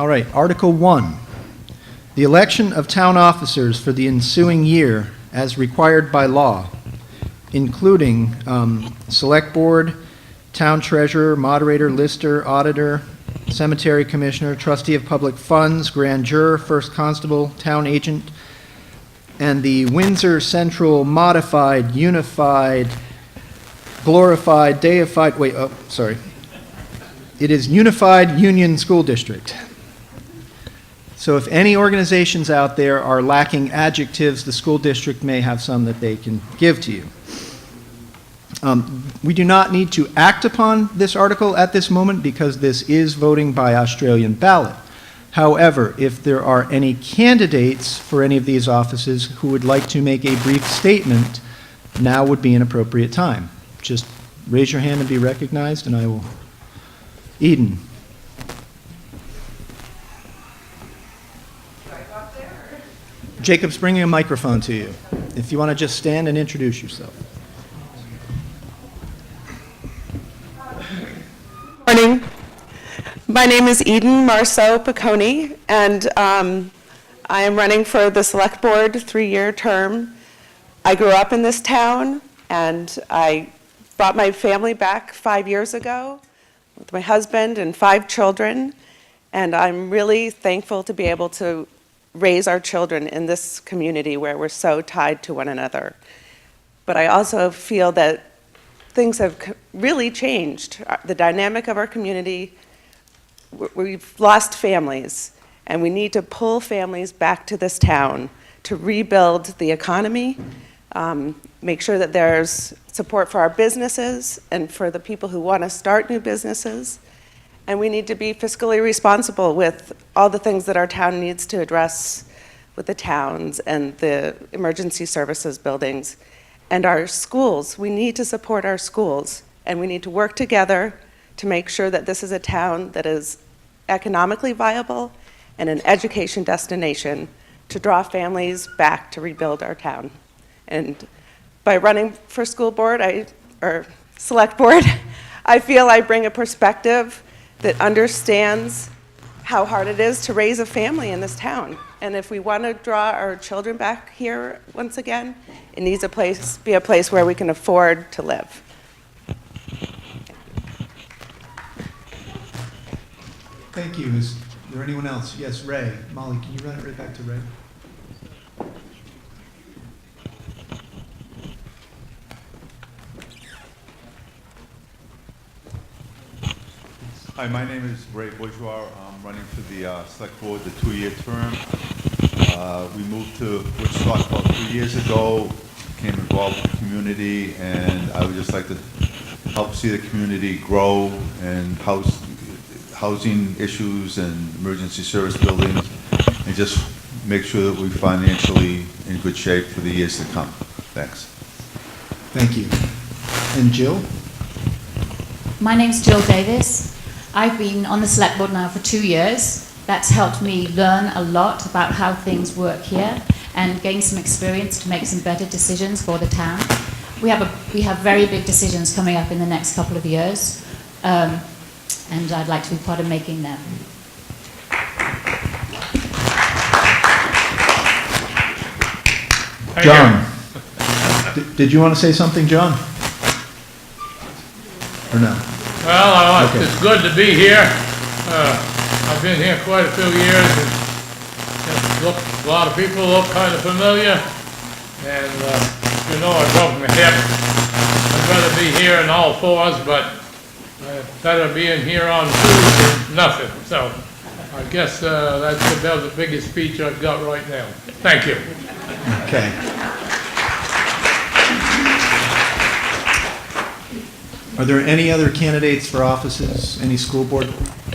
All right, Article 1. The election of town officers for the ensuing year as required by law, including select board, town treasurer, moderator, lister, auditor, cemetery commissioner, trustee of public funds, grand juror, first constable, town agent, and the Windsor Central Modified, Unified, Glorified, Deified, it is Unified Union School District. So if any organizations out there are lacking adjectives, the school district may have some that they can give to you. We do not need to act upon this article at this moment because this is voting by Australian ballot. However, if there are any candidates for any of these offices who would like to make a brief statement, now would be an appropriate time. Just raise your hand and be recognized, and I will. Eden. Jacob's bringing a microphone to you. If you want to just stand and introduce yourself. Morning. My name is Eden Marceau Piccone, and I am running for the Select Board 3-year term. I grew up in this town, and I brought my family back 5 years ago with my husband and 5 children, and I'm really thankful to be able to raise our children in this community where we're so tied to one another. But I also feel that things have really changed. The dynamic of our community, we've lost families, and we need to pull families back to this town to rebuild the economy, make sure that there's support for our businesses and for the people who want to start new businesses. And we need to be fiscally responsible with all the things that our town needs to address with the towns and the emergency services buildings. And our schools, we need to support our schools, and we need to work together to make sure that this is a town that is economically viable and an education destination to draw families back to rebuild our town. And by running for school board, or select board, I feel I bring a perspective that understands how hard it is to raise a family in this town. And if we want to draw our children back here once again, it needs to be a place where we can afford to live. Thank you. Is there anyone else? Yes, Ray. Molly, can you run it right back to Ray? Hi, my name is Ray Bourgeois. I'm running for the Select Board, the 2-year term. We moved to Woodstock about 3 years ago, became involved with the community, and I would just like to help see the community grow and housing issues and emergency service buildings, and just make sure that we're financially in good shape for the years to come. Thanks. Thank you. And Jill? My name's Jill Davis. I've been on the Select Board now for 2 years. That's helped me learn a lot about how things work here and gain some experience to make some better decisions for the town. We have very big decisions coming up in the next couple of years, and I'd like to be part of making them. John, did you want to say something, John? Or no? Well, Okay. It's good to be here. I've been here quite a few years, and a lot of people look kind of familiar. And you know, I broke my hip. I'd rather be here in all fours, but better being here on 2 than nothing. So I guess that's about the biggest speech I've got right now. Thank you. Okay. Are there any other candidates for offices? Any school board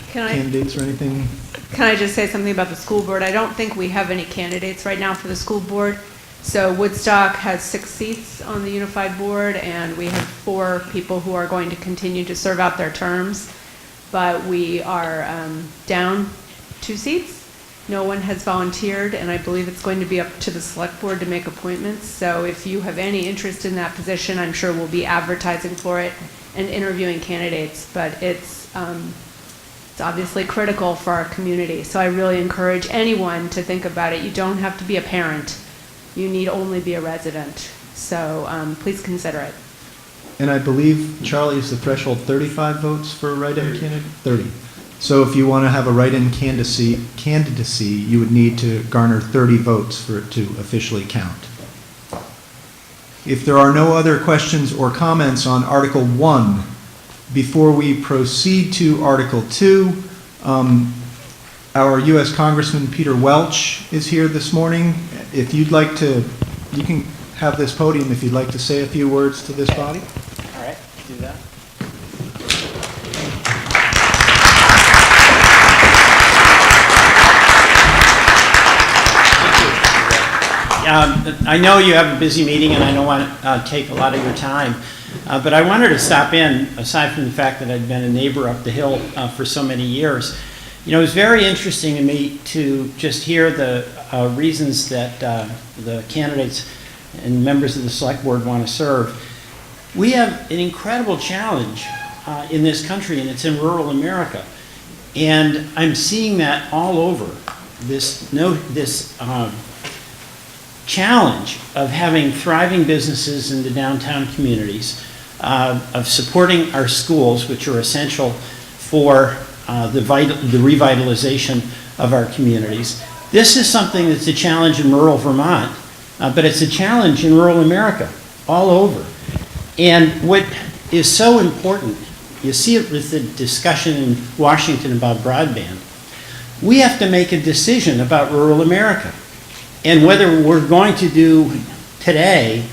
candidates or anything? Can I just say something about the school board? I don't think we have any candidates right now for the school board. So Woodstock has 6 seats on the unified board, and we have 4 people who are going to continue to serve out their terms. But we are down 2 seats. No one has volunteered, and I believe it's going to be up to the select board to make appointments. So if you have any interest in that position, I'm sure we'll be advertising for it and interviewing candidates. But it's It's obviously critical for our community. So I really encourage anyone to think about it. You don't have to be a parent. You need only be a resident. So please consider it. And I believe, Charlie, is the threshold 35 votes for a write-in candidate? 30. So if you want to have a write-in candidacy, you would need to garner 30 votes for it to officially count. If there are no other questions or comments on Article 1, before we proceed to Article 2, our U.S. Congressman Peter Welch is here this morning. If you'd like to, you can have this podium if you'd like to say a few words to this body. All right, do that. I know you have a busy meeting and I don't want to take a lot of your time, but I wanted to stop in, aside from the fact that I'd been a neighbor up the hill for so many years. You know, it was very interesting to me to just hear the reasons that the candidates and members of the select board want to serve. We have an incredible challenge in this country, and it's in rural America. And I'm seeing that all over. This challenge of having thriving businesses in the downtown communities, of supporting our schools, which are essential for the revitalization of our communities. This is something that's a challenge in rural Vermont, but it's a challenge in rural America, all over. And what is so important, you see it with the discussion in Washington about broadband, we have to make a decision about rural America and whether we're going to do today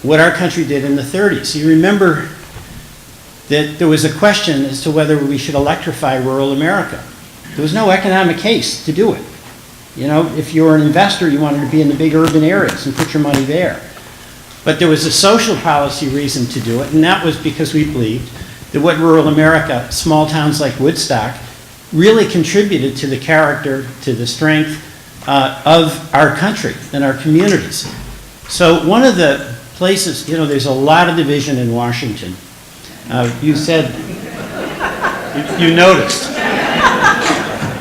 what our country did in the 30s. You remember that there was a question as to whether we should electrify rural America. There was no economic case to do it. You know, if you were an investor, you wanted to be in the big urban areas and put your money there. But there was a social policy reason to do it, and that was because we believed that what rural America, small towns like Woodstock, really contributed to the character, to the strength of our country and our communities. So one of the places, you know, there's a lot of division in Washington. You said, you noticed.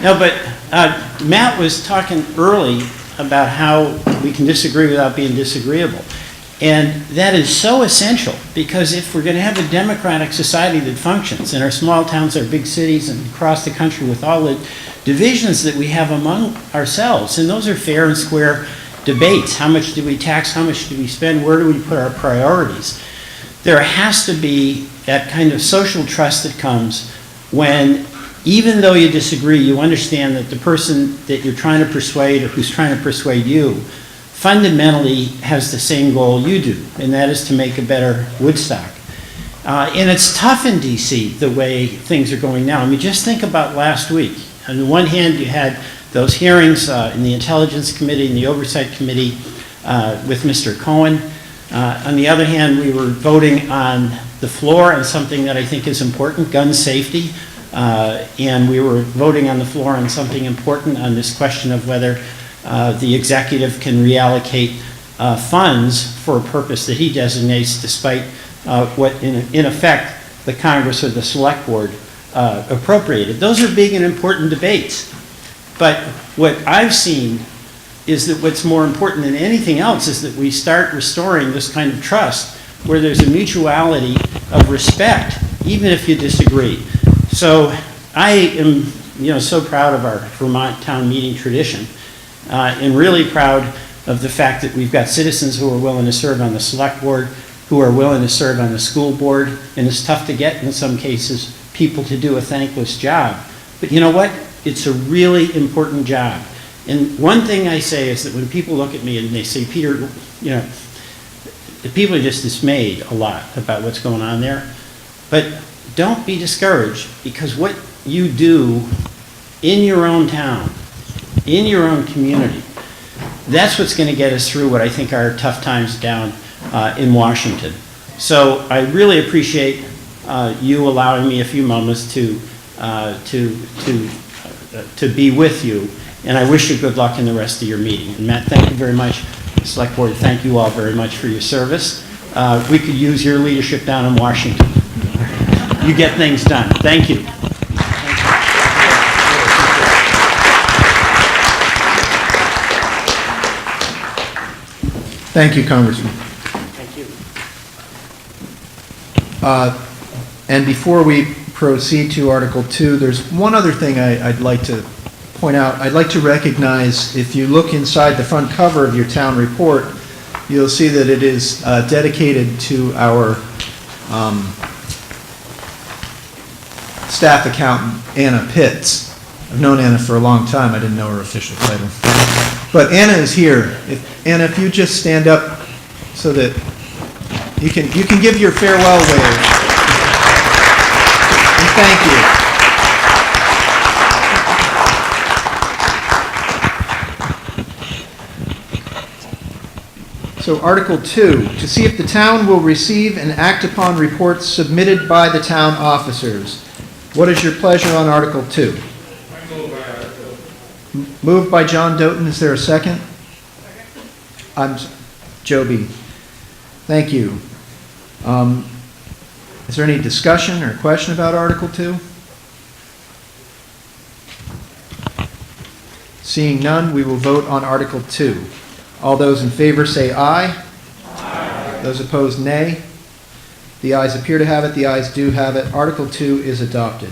No, but Matt was talking early about how we can disagree without being disagreeable. And that is so essential, because if we're going to have a democratic society that functions, and our small towns, our big cities, and across the country with all the divisions that we have among ourselves, and those are fair and square debates. How much do we tax? How much do we spend? Where do we put our priorities? There has to be that kind of social trust that comes when, even though you disagree, you understand that the person that you're trying to persuade or who's trying to persuade you fundamentally has the same goal you do, and that is to make a better Woodstock. And it's tough in DC the way things are going now. I mean, just think about last week. On the one hand, you had those hearings in the Intelligence Committee and the Oversight Committee with Mr. Cohen. On the other hand, we were voting on the floor on something that I think is important, gun safety. And we were voting on the floor on something important, on this question of whether the executive can reallocate funds for a purpose that he designates, despite what in effect the Congress or the Select Board appropriated. Those are big and important debates. But what I've seen is that what's more important than anything else is that we start restoring this kind of trust where there's a mutuality of respect, even if you disagree. So I am, so proud of our Vermont town meeting tradition, and really proud of the fact that we've got citizens who are willing to serve on the select board, who are willing to serve on the school board, and it's tough to get, in some cases, people to do a thankless job. But you know what? It's a really important job. And one thing I say is that when people look at me and they say, Peter, the people are just dismayed a lot about what's going on there. But don't be discouraged, because what you do in your own town, in your own community, that's what's going to get us through what I think are tough times down in Washington. So I really appreciate you allowing me a few moments to be with you, and I wish you good luck in the rest of your meeting. And Matt, thank you very much. The Select Board, thank you all very much for your service. We could use your leadership down in Washington. You get things done. Thank you. Thank you. Thank you, Congressman. Thank you. And before we proceed to Article 2, there's one other thing I'd like to point out. I'd like to recognize, if you look inside the front cover of your town report, you'll see that it is dedicated to our staff accountant, Anna Pitts. I've known Anna for a long time. I didn't know her official title. But Anna is here. Anna, if you just stand up so that you can give your farewell wave. And thank you. So Article 2, to see if the town will receive and act upon reports submitted by the town officers. What is your pleasure on Article 2? Moved by John Doughton. Is there a second? Joby. Thank you. Is there any discussion or question about Article 2? Seeing none, we will vote on Article 2. All those in favor say aye. Aye. Those opposed, nay. The ayes appear to have it. The ayes do have it. Article 2 is adopted.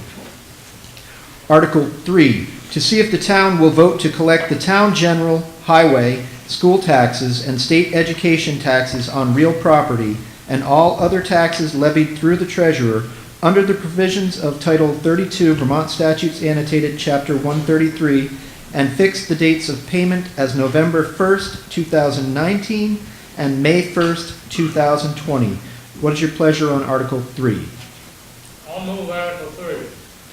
Article 3, to see if the town will vote to collect the town general, highway, school taxes, and state education taxes on real property and all other taxes levied through the treasurer under the provisions of Title 32, Vermont Statutes Annotated, Chapter 133, and fix the dates of payment as November 1st, 2019 and May 1st, 2020. What is your pleasure on Article 3? I'll move Article 3.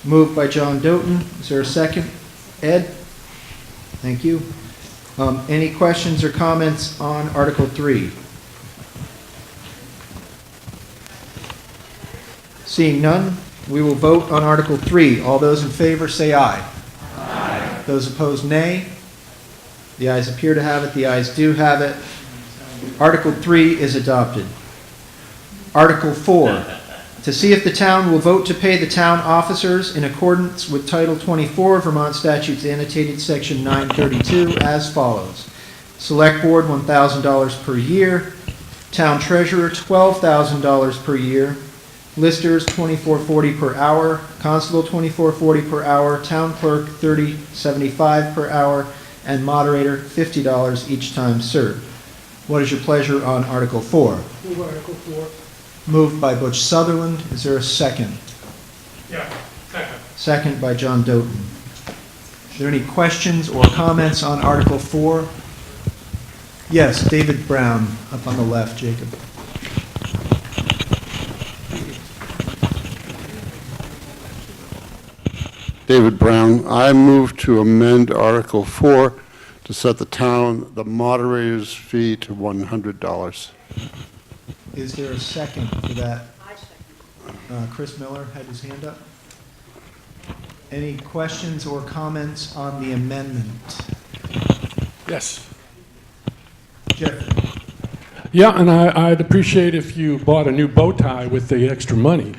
Moved by John Doughton. Is there a second? Ed? Thank you. Any questions or comments on Article 3? Seeing none, we will vote on Article 3. All those in favor say aye. Aye. Those opposed, nay. The ayes appear to have it. The ayes do have it. Article 3 is adopted. Article 4, to see if the town will vote to pay the town officers in accordance with Title 24, Vermont Statutes Annotated, Section 932, as follows. Select Board, $1,000 per year. Town Treasurer, $12,000 per year. Listers, $24.40 per hour. Constable, $24.40 per hour. Town Clerk, $30.75 per hour. And Moderator, $50 each time served. What is your pleasure on Article 4? Move Article 4. Moved by Butch Sutherland. Is there a second? Yeah, second. Second by John Doughton. Are there any questions or comments on Article 4? Yes, David Brown, up on the left, Jacob. David Brown, I move to amend Article 4 to set the moderator's fee to $100. Is there a second for that? Chris Miller had his hand up. Any questions or comments on the amendment? Yes. Jeff? Yeah, and I'd appreciate if you bought a new bow tie with the extra money.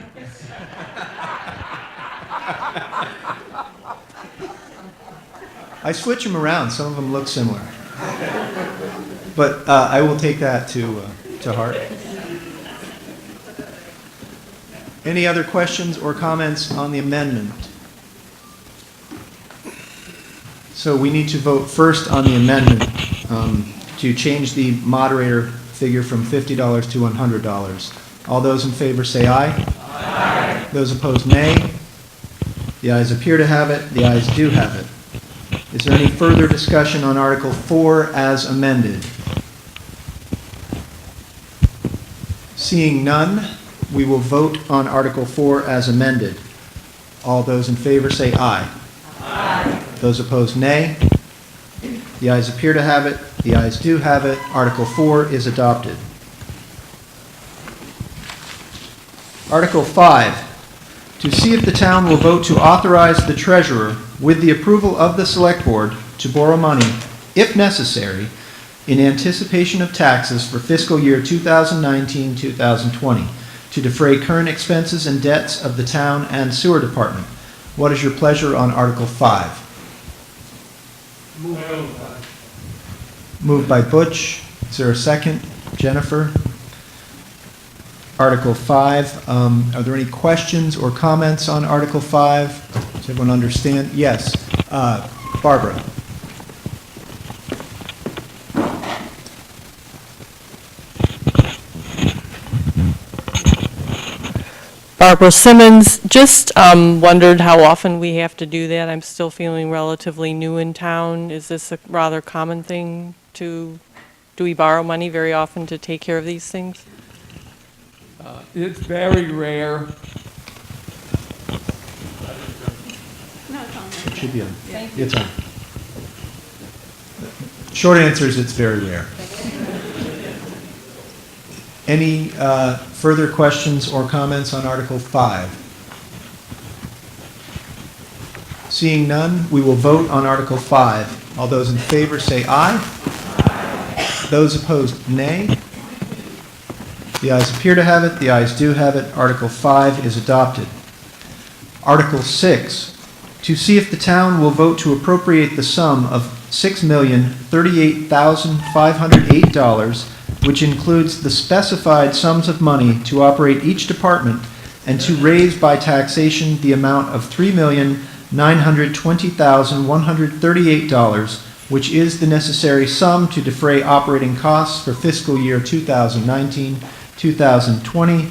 I switch them around. Some of them look similar. But I will take that to heart. Any other questions or comments on the amendment? So we need to vote first on the amendment to change the moderator figure from $50 to $100. All those in favor say aye. Aye. Those opposed, nay. The ayes appear to have it. The ayes do have it. Is there any further discussion on Article 4 as amended? Seeing none, we will vote on Article 4 as amended. All those in favor say aye. Aye. Those opposed, nay. The ayes appear to have it. The ayes do have it. Article 4 is adopted. Article 5, to see if the town will vote to authorize the treasurer, with the approval of the select board, to borrow money, if necessary, in anticipation of taxes for fiscal year 2019-2020, to defray current expenses and debts of the town and sewer department. What is your pleasure on Article 5? Moved by Butch. Is there a second? Jennifer? Article 5, are there any questions or comments on Article 5? Does everyone understand? Yes. Barbara? Barbara Simmons, just wondered how often we have to do that. I'm still feeling relatively new in town. Is this a rather common thing do we borrow money very often to take care of these things? It's very rare. It should be on. It's on. Short answer is it's very rare. Any further questions or comments on Article 5? Seeing none, we will vote on Article 5. All those in favor say aye. Those opposed, nay. The ayes appear to have it. The ayes do have it. Article 5 is adopted. Article 6, to see if the town will vote to appropriate the sum of $6,038,508, which includes the specified sums of money to operate each department, and to raise by taxation the amount of $3,920,138, which is the necessary sum to defray operating costs for fiscal year 2019-2020,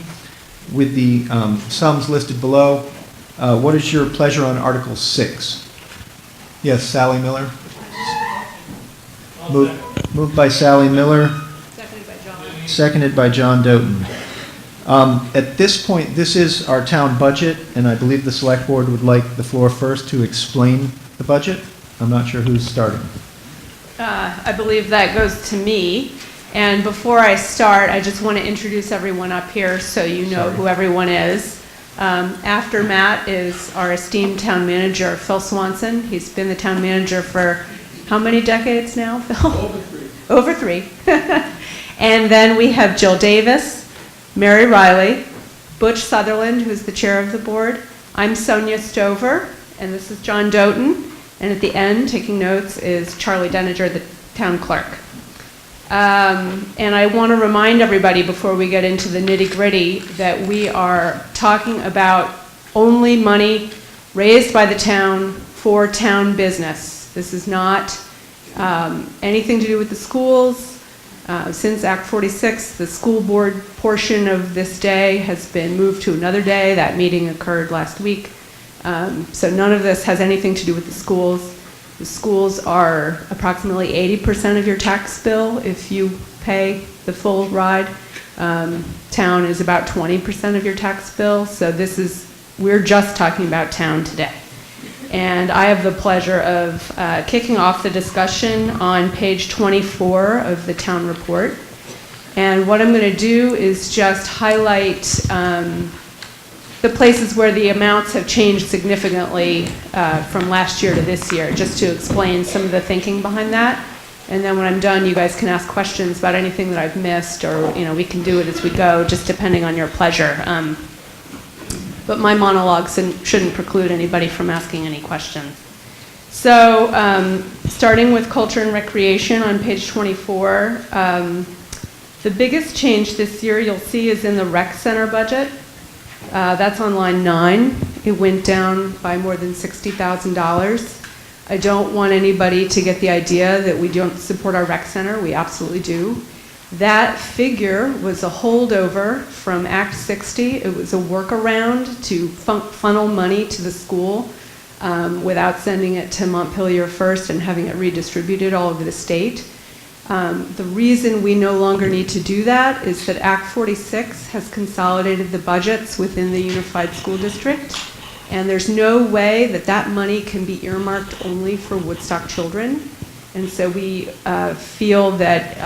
with the sums listed below. What is your pleasure on Article 6? Yes, Sally Miller? Moved by Sally Miller. Seconded by John Doughton. At this point, this is our town budget, and I believe the Select Board would like the floor first to explain the budget. I'm not sure who's starting. I believe that goes to me. And before I start, I just want to introduce everyone up here so you know who everyone is. After Matt is our esteemed town manager, Phil Swanson. He's been the town manager for how many decades now, Phil? Over three. And then we have Jill Davis, Mary Riley, Butch Sutherland, who's the chair of the board. I'm Sonia Stover, and this is John Doughton. And at the end, taking notes, is Charlie Denninger, the town clerk. And I want to remind everybody before we get into the nitty-gritty that we are talking about only money raised by the town for town business. This is not anything to do with the schools. Since Act 46, the school board portion of this day has been moved to another day. That meeting occurred last week. So none of this has anything to do with the schools. The schools are approximately 80% of your tax bill if you pay the full ride. Town is about 20% of your tax bill. So we're just talking about town today. And I have the pleasure of kicking off the discussion on page 24 of the town report. And what I'm going to do is just highlight the places where the amounts have changed significantly from last year to this year, just to explain some of the thinking behind that. And then when I'm done, you guys can ask questions about anything that I've missed, or we can do it as we go, just depending on your pleasure. But my monologues shouldn't preclude anybody from asking any questions. So starting with culture and recreation on page 24, the biggest change this year you'll see is in the rec center budget. That's on line 9. It went down by more than $60,000. I don't want anybody to get the idea that we don't support our rec center. We absolutely do. That figure was a holdover from Act 60. It was a workaround to funnel money to the school without sending it to Montpelier first and having it redistributed all over the state. The reason we no longer need to do that is that Act 46 has consolidated the budgets within the Unified School District, and there's no way that that money can be earmarked only for Woodstock children. And so we feel that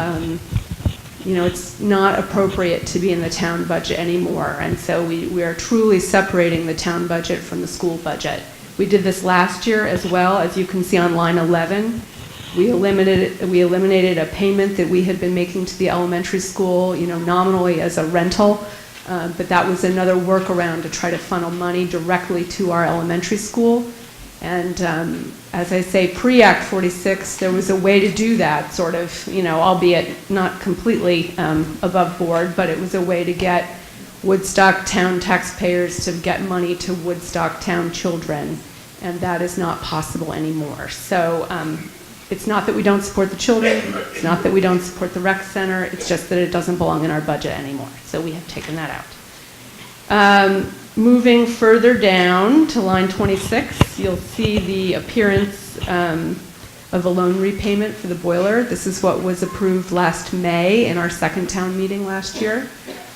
it's not appropriate to be in the town budget anymore. And so we are truly separating the town budget from the school budget. We did this last year as well, as you can see on line 11. We eliminated a payment that we had been making to the elementary school, nominally as a rental, but that was another workaround to try to funnel money directly to our elementary school. And as I say, pre-Act 46, there was a way to do that, sort of, albeit not completely above board, but it was a way to get Woodstock town taxpayers to get money to Woodstock town children, and that is not possible anymore. So it's not that we don't support the children, it's not that we don't support the rec center, it's just that it doesn't belong in our budget anymore. So we have taken that out. Moving further down to line 26, you'll see the appearance of a loan repayment for the boiler. This is what was approved last May in our second town meeting last year.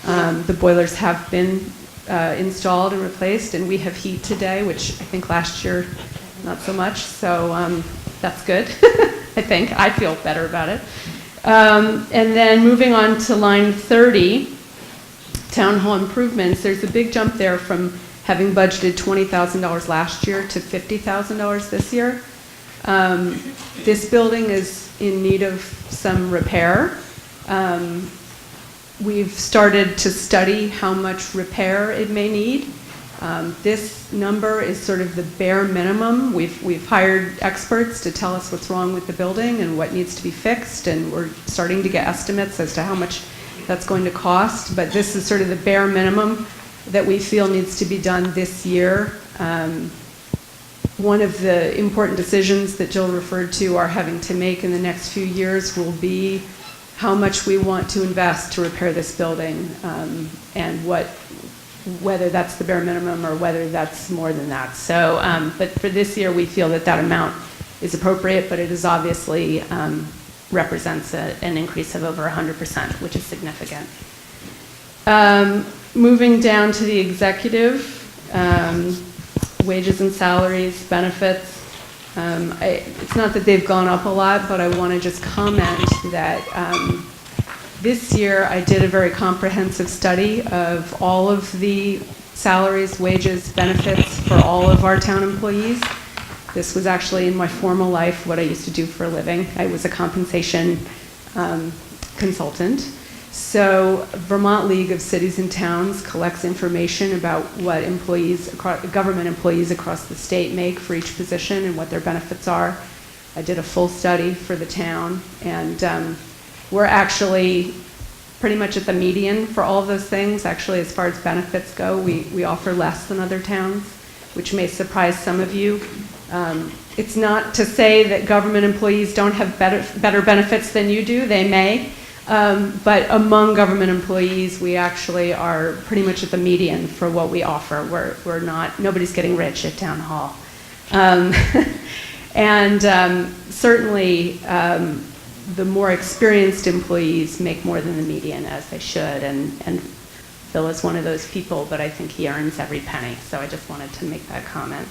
The boilers have been installed and replaced, and we have heat today, which I think last year not so much, so that's good. I think. I feel better about it. And then moving on to line 30, Town Hall improvements, there's a big jump there from having budgeted $20,000 last year to $50,000 this year. This building is in need of some repair. We've started to study how much repair it may need. This number is sort of the bare minimum. We've hired experts to tell us what's wrong with the building and what needs to be fixed, and we're starting to get estimates as to how much that's going to cost, but this is sort of the bare minimum that we feel needs to be done this year. One of the important decisions that Jill referred to are having to make in the next few years will be how much we want to invest to repair this building, and whether that's the bare minimum or whether that's more than that. So, but for this year, we feel that that amount is appropriate, but it is obviously represents an increase of over 100%, which is significant. Moving down to the executive, wages and salaries, benefits. It's not that they've gone up a lot, but I want to just comment that this year I did a very comprehensive study of all of the salaries, wages, benefits for all of our town employees. This was actually in my formal life what I used to do for a living. I was a compensation consultant. So Vermont League of Cities and Towns collects information about what government employees across the state make for each position and what their benefits are. I did a full study for the town, and we're actually pretty much at the median for all of those things. Actually, as far as benefits go, we offer less than other towns, which may surprise some of you. It's not to say that government employees don't have better benefits than you do. They may. But among government employees, we actually are pretty much at the median for what we offer. We're not, nobody's getting rich at Town Hall. Certainly, the more experienced employees make more than the median, as they should. And Phil is one of those people, but I think he earns every penny. So I just wanted to make that comment.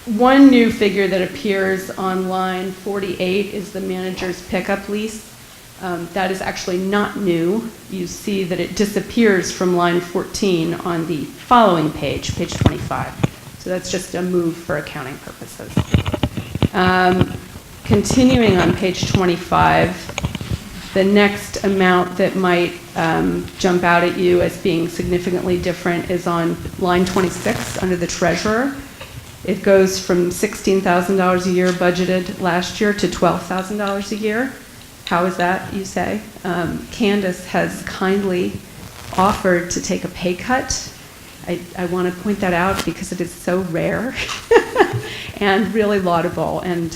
One new figure that appears on line 48 is the manager's pickup lease. That is actually not new. You see that it disappears from line 14 on the following page, page 25. So that's just a move for accounting purposes. Continuing on page 25, the next amount that might jump out at you as being significantly different is on line 26 under the treasurer. It goes from $16,000 a year budgeted last year to $12,000 a year. How is that, you say? Candace has kindly offered to take a pay cut. I want to point that out because it is so rare and really laudable. And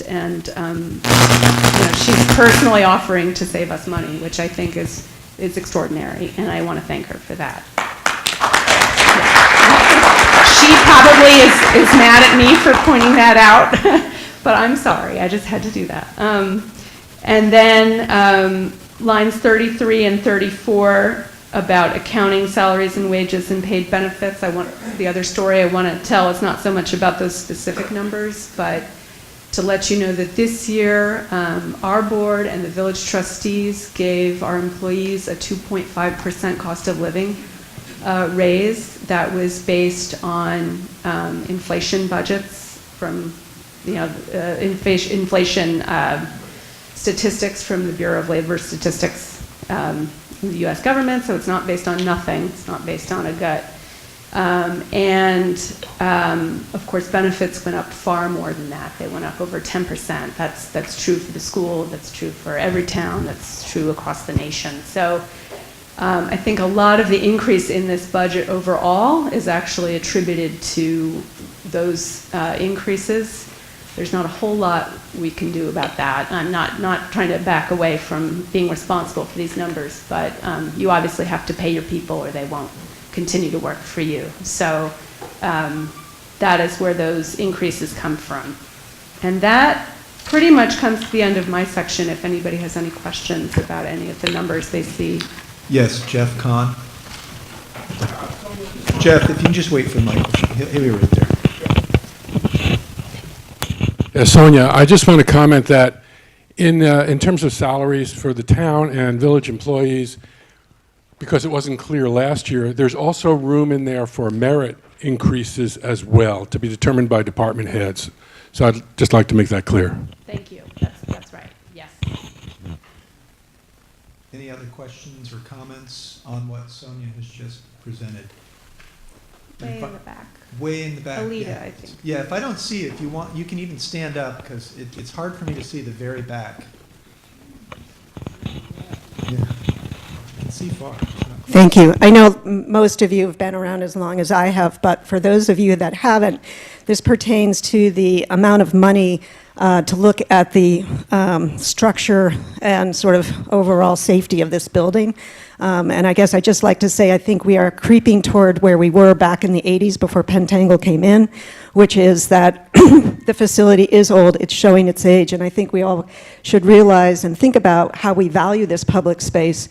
she's personally offering to save us money, which I think is extraordinary, and I want to thank her for that. She probably is mad at me for pointing that out, but I'm sorry, I just had to do that. And then lines 33 and 34 about accounting salaries and wages and paid benefits. The other story I want to tell is not so much about those specific numbers, but to let you know that this year our board and the village trustees gave our employees a 2.5% cost of living raise that was based on inflation budgets from, inflation statistics from the Bureau of Labor Statistics in the U.S. government. So it's not based on nothing. It's not based on a gut Of course, benefits went up far more than that. They went up over 10%. That's true for the school, that's true for every town, that's true across the nation. So I think a lot of the increase in this budget overall is actually attributed to those increases. There's not a whole lot we can do about that. I'm not trying to back away from being responsible for these numbers, but you obviously have to pay your people or they won't continue to work for you. So that is where those increases come from. And that pretty much comes to the end of my section if anybody has any questions about any of the numbers they see. Yes, Jeff Kahn. Jeff, if you can just wait for Michael, he'll be right there. Yeah, Sonia, I just want to comment that in terms of salaries for the town and village employees, because it wasn't clear last year, there's also room in there for merit increases as well, to be determined by department heads. So I'd just like to make that clear. Thank you. That's right. Yes. Any other questions or comments on what Sonia has just presented? Way in the back. Way in the back. Alita, yeah. I think. Yeah, if I don't see it, if you want, you can even stand up because it's hard for me to see the very back. Yeah, I can see far. Thank you. I know most of you have been around as long as I have, but for those of you that haven't, this pertains to the amount of money to look at the structure and sort of overall safety of this building. And I guess I'd just like to say I think we are creeping toward where we were back in the 80s before Pentangle came in, which is that the facility is old, it's showing its age, and I think we all should realize and think about how we value this public space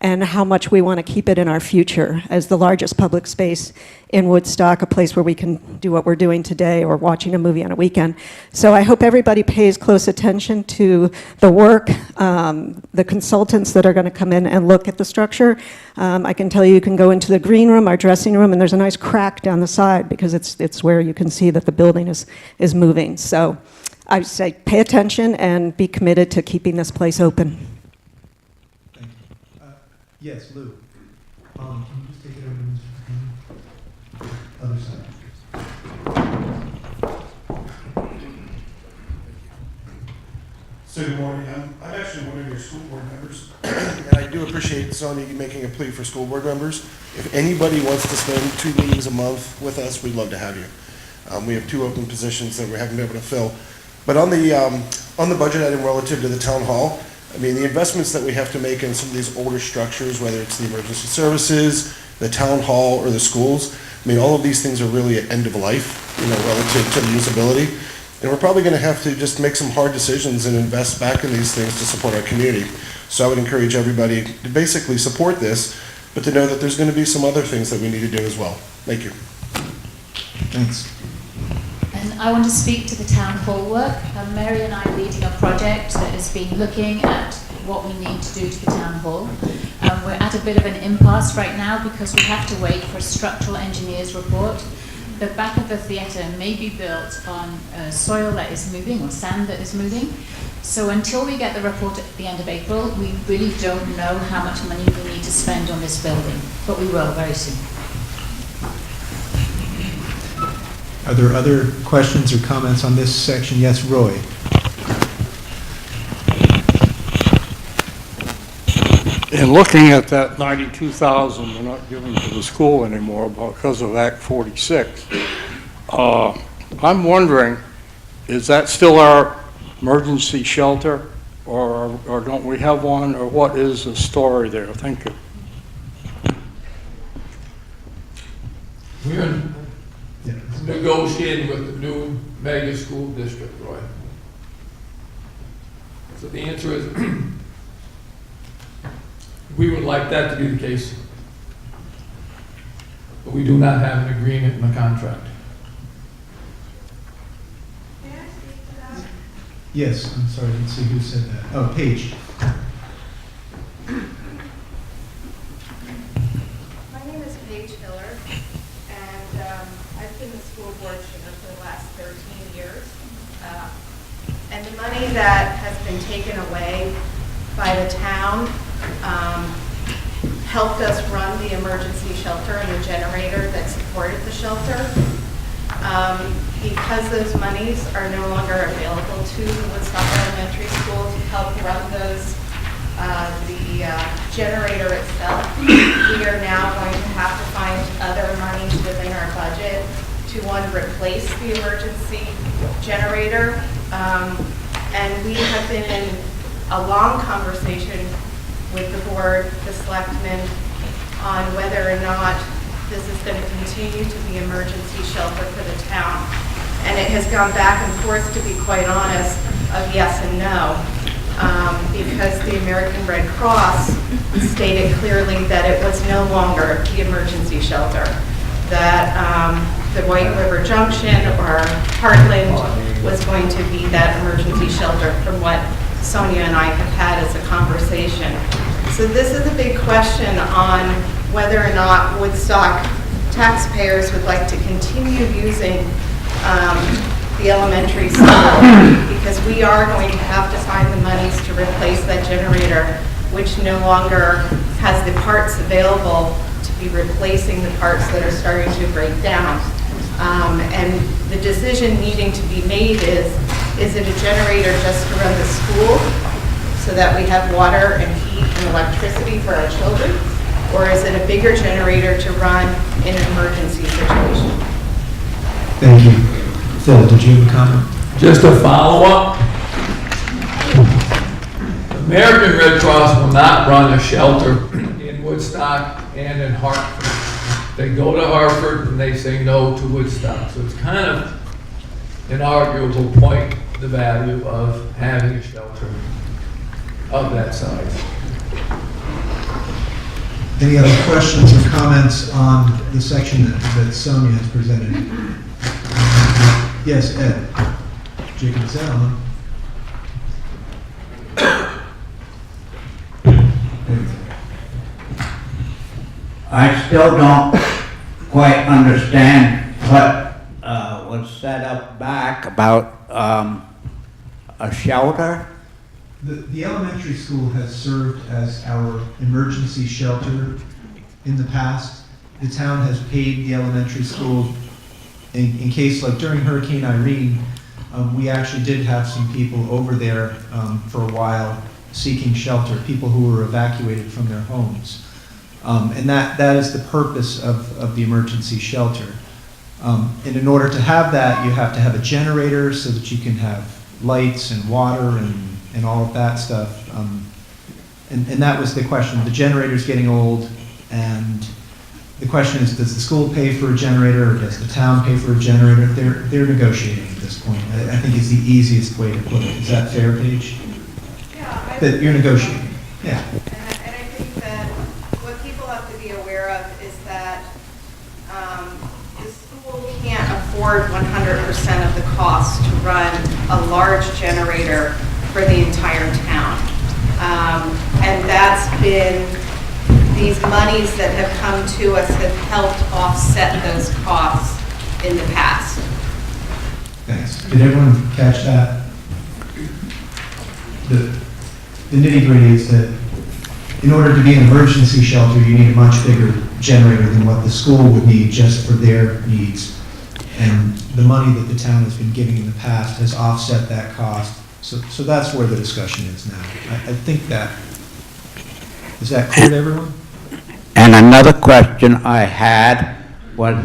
and how much we want to keep it in our future as the largest public space in Woodstock, a place where we can do what we're doing today or watching a movie on a weekend. So I hope everybody pays close attention to the work, the consultants that are going to come in and look at the structure. I can tell you, you can go into the green room, our dressing room, and there's a nice crack down the side because it's where you can see that the building is moving. So I say pay attention and be committed to keeping this place open. Yes, Lou. Can you just take it over to Mr. Other side. So good morning. I'm actually one of your school board members, and I do appreciate, Sonia, you making a plea for school board members. If anybody wants to spend 2 meetings a month with us, we'd love to have you. We have 2 open positions that we haven't been able to fill. But on the budget item relative to the town hall, I mean, the investments that we have to make in some of these older structures, whether it's the emergency services, the town hall, or the schools, I mean, all of these things are really at end of life, relative to the usability. And we're probably going to have to just make some hard decisions and invest back in these things to support our community. So I would encourage everybody to basically support this, but to know that there's going to be some other things that we need to do as well. Thank you. Thanks. And I want to speak to the town hall work. Mary and I are leading a project that has been looking at what we need to do to the town hall. We're at a bit of an impasse right now because we have to wait for a structural engineer's report. The back of the theatre may be built on soil that is moving or sand that is moving. So until we get the report at the end of April, we really don't know how much money we need to spend on this building, but we will very soon. Are there other questions or comments on this section? Yes, Roy. In looking at that 92,000 we're not giving to the school anymore because of Act 46, I'm wondering, is that still our emergency shelter, or don't we have one, or what is the story there? Thank you. We're negotiating with the new mega school district, Roy. So the answer is, we would like that to be the case. But we do not have an agreement in the contract. Yes, I'm sorry, I didn't see who said that. Oh, Paige. My name is Paige Hiller, and I've been the school board chair for the last 13 years. And the money that has been taken away by the town helped us run the emergency shelter and the generator that supports supported the shelter. Because those monies are no longer available to the Woodstock Elementary School to help run those, the generator itself, we are now going to have to find other monies within our budget to, one, replace the emergency generator. And we have been in a long conversation with the board, the selectmen, on whether or not this is going to continue to be emergency shelter for the town. And it has gone back and forth, to be quite honest, of yes and no, because the American Red Cross stated clearly that it was no longer the emergency shelter, that the White River Junction or Heartland was going to be that emergency shelter, from what Sonia and I have had as a conversation. So this is a big question on whether or not Woodstock taxpayers would like to continue using the elementary school, because we are going to have to find the monies to replace that generator, which no longer has the parts available to be replacing the parts that are starting to break down. And the decision needing to be made is it a generator just to run the school so that we have water and heat and electricity for our children? Or is it a bigger generator to run in an emergency situation? Thank you. Phil, did you have a comment? Just a follow-up. American Red Cross will not run a shelter in Woodstock and in Hartford. They go to Hartford and they say no to Woodstock. So it's kind of an arguable point, the value of having a shelter of that size. Any other questions or comments on the section that Sonia has presented? Yes, Ed. Jacob, is that on? I still don't quite understand what was set up back about a shelter. The elementary school has served as our emergency shelter in the past. The town has paid the elementary school in case, like during Hurricane Irene, we actually did have some people over there for a while seeking shelter, people who were evacuated from their homes. And that is the purpose of the emergency shelter. And in order to have that, you have to have a generator so that you can have lights and water and all of that stuff. And that was the question. The generator's getting old, and the question is, does the school pay for a generator, or does the town pay for a generator? They're negotiating at this point. I think is the easiest way to put it. Is that fair, Paige? Yeah. That you're negotiating. Yeah. And I think that what people have to be aware of is that the school can't afford 100% of the cost to run a large generator for the entire town. And that's been, these monies that have come to us have helped offset those costs in the past. Thanks. Did everyone catch that? The nitty-gritty is that in order to be an emergency shelter, you need a much bigger generator than what the school would need just for their needs. And the money that the town has been giving in the past has offset that cost. So that's where the discussion is now. I think that, is that clear to everyone? And another question I had was,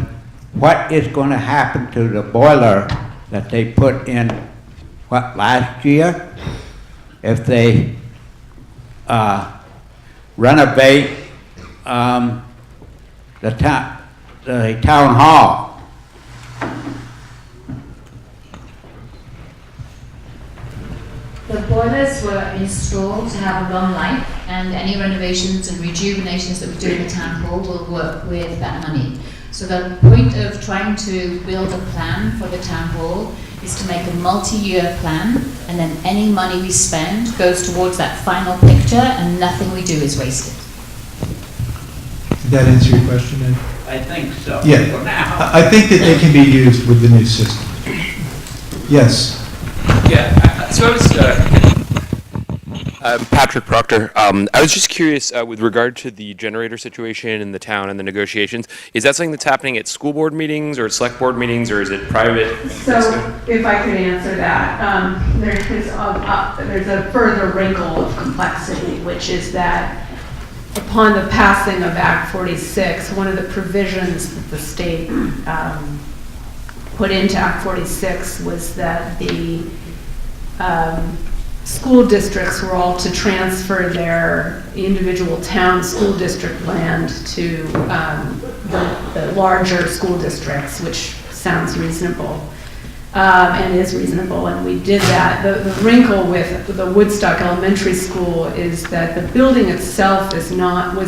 what is going to happen to the boiler that they put in, last year? If they renovate the town hall? The boilers were installed to have a long life, and any renovations and rejuvenations that we do in the town hall will work with that money. So the point of trying to build a plan for the town hall is to make a multi-year plan, and then any money we spend goes towards that final picture, and nothing we do is wasted. Did that answer your question, Ed? I think so. Yeah. For now. I think that they can be used with the new system. Yes. Yeah, so I Patrick Proctor. I was just curious with regard to the generator situation in the town and the negotiations. Is that something that's happening at school board meetings or select board meetings, or is it private? So, if I could answer that, there's a further wrinkle of complexity, which is that upon the passing of Act 46, one of the provisions that the state put into Act 46 was that the school districts were all to transfer their individual town school district land to the larger school districts, which sounds reasonable and is reasonable, and we did that. The wrinkle with the Woodstock Elementary School is that the building itself was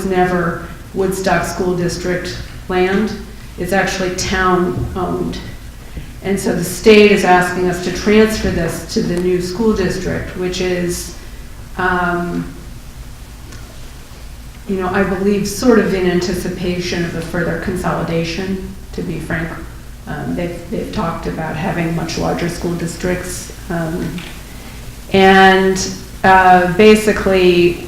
never Woodstock School District land. It's actually town-owned. And so the state is asking us to transfer this to the new school district, which is, I believe sort of in anticipation of a further consolidation, to be frank. They've talked about having much larger school districts. Basically,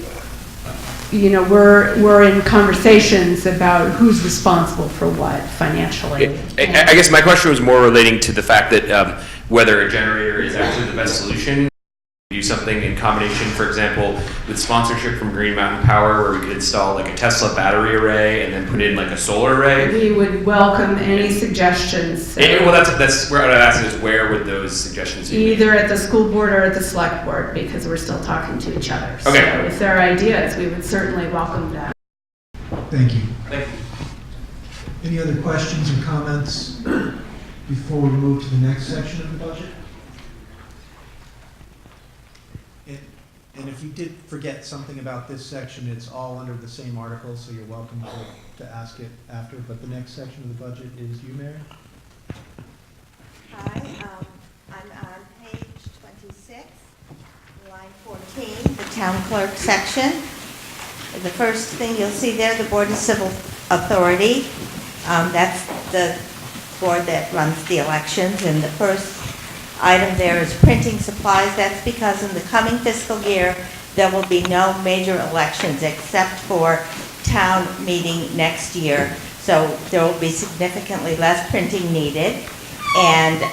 we're in conversations about who's responsible for what financially. I guess my question was more relating to the fact that whether a generator is actually the best solution. Do something in combination, for example, with sponsorship from Green Mountain Power, where we could install like a Tesla battery array and then put in like a solar array. We would welcome any suggestions. Well, that's where I'm asking is where would those suggestions be? Either at the school board or at the select board, because we're still talking to each other. Okay. So if there are ideas, we would certainly welcome them. Thank you. Thank you. Any other questions or comments before we move to the next section of the budget? And if you did forget something about this section, it's all under the same article, so you're welcome to ask it after. But the next section of the budget is you, Mary? Hi, I'm on page 26, line 14, the town clerk section. The first thing you'll see there, the Board of Civil Authority. That's the board that runs the elections, and the first item there is printing supplies. That's because in the coming fiscal year, there will be no major elections except for town meeting next year. So there will be significantly less printing needed, and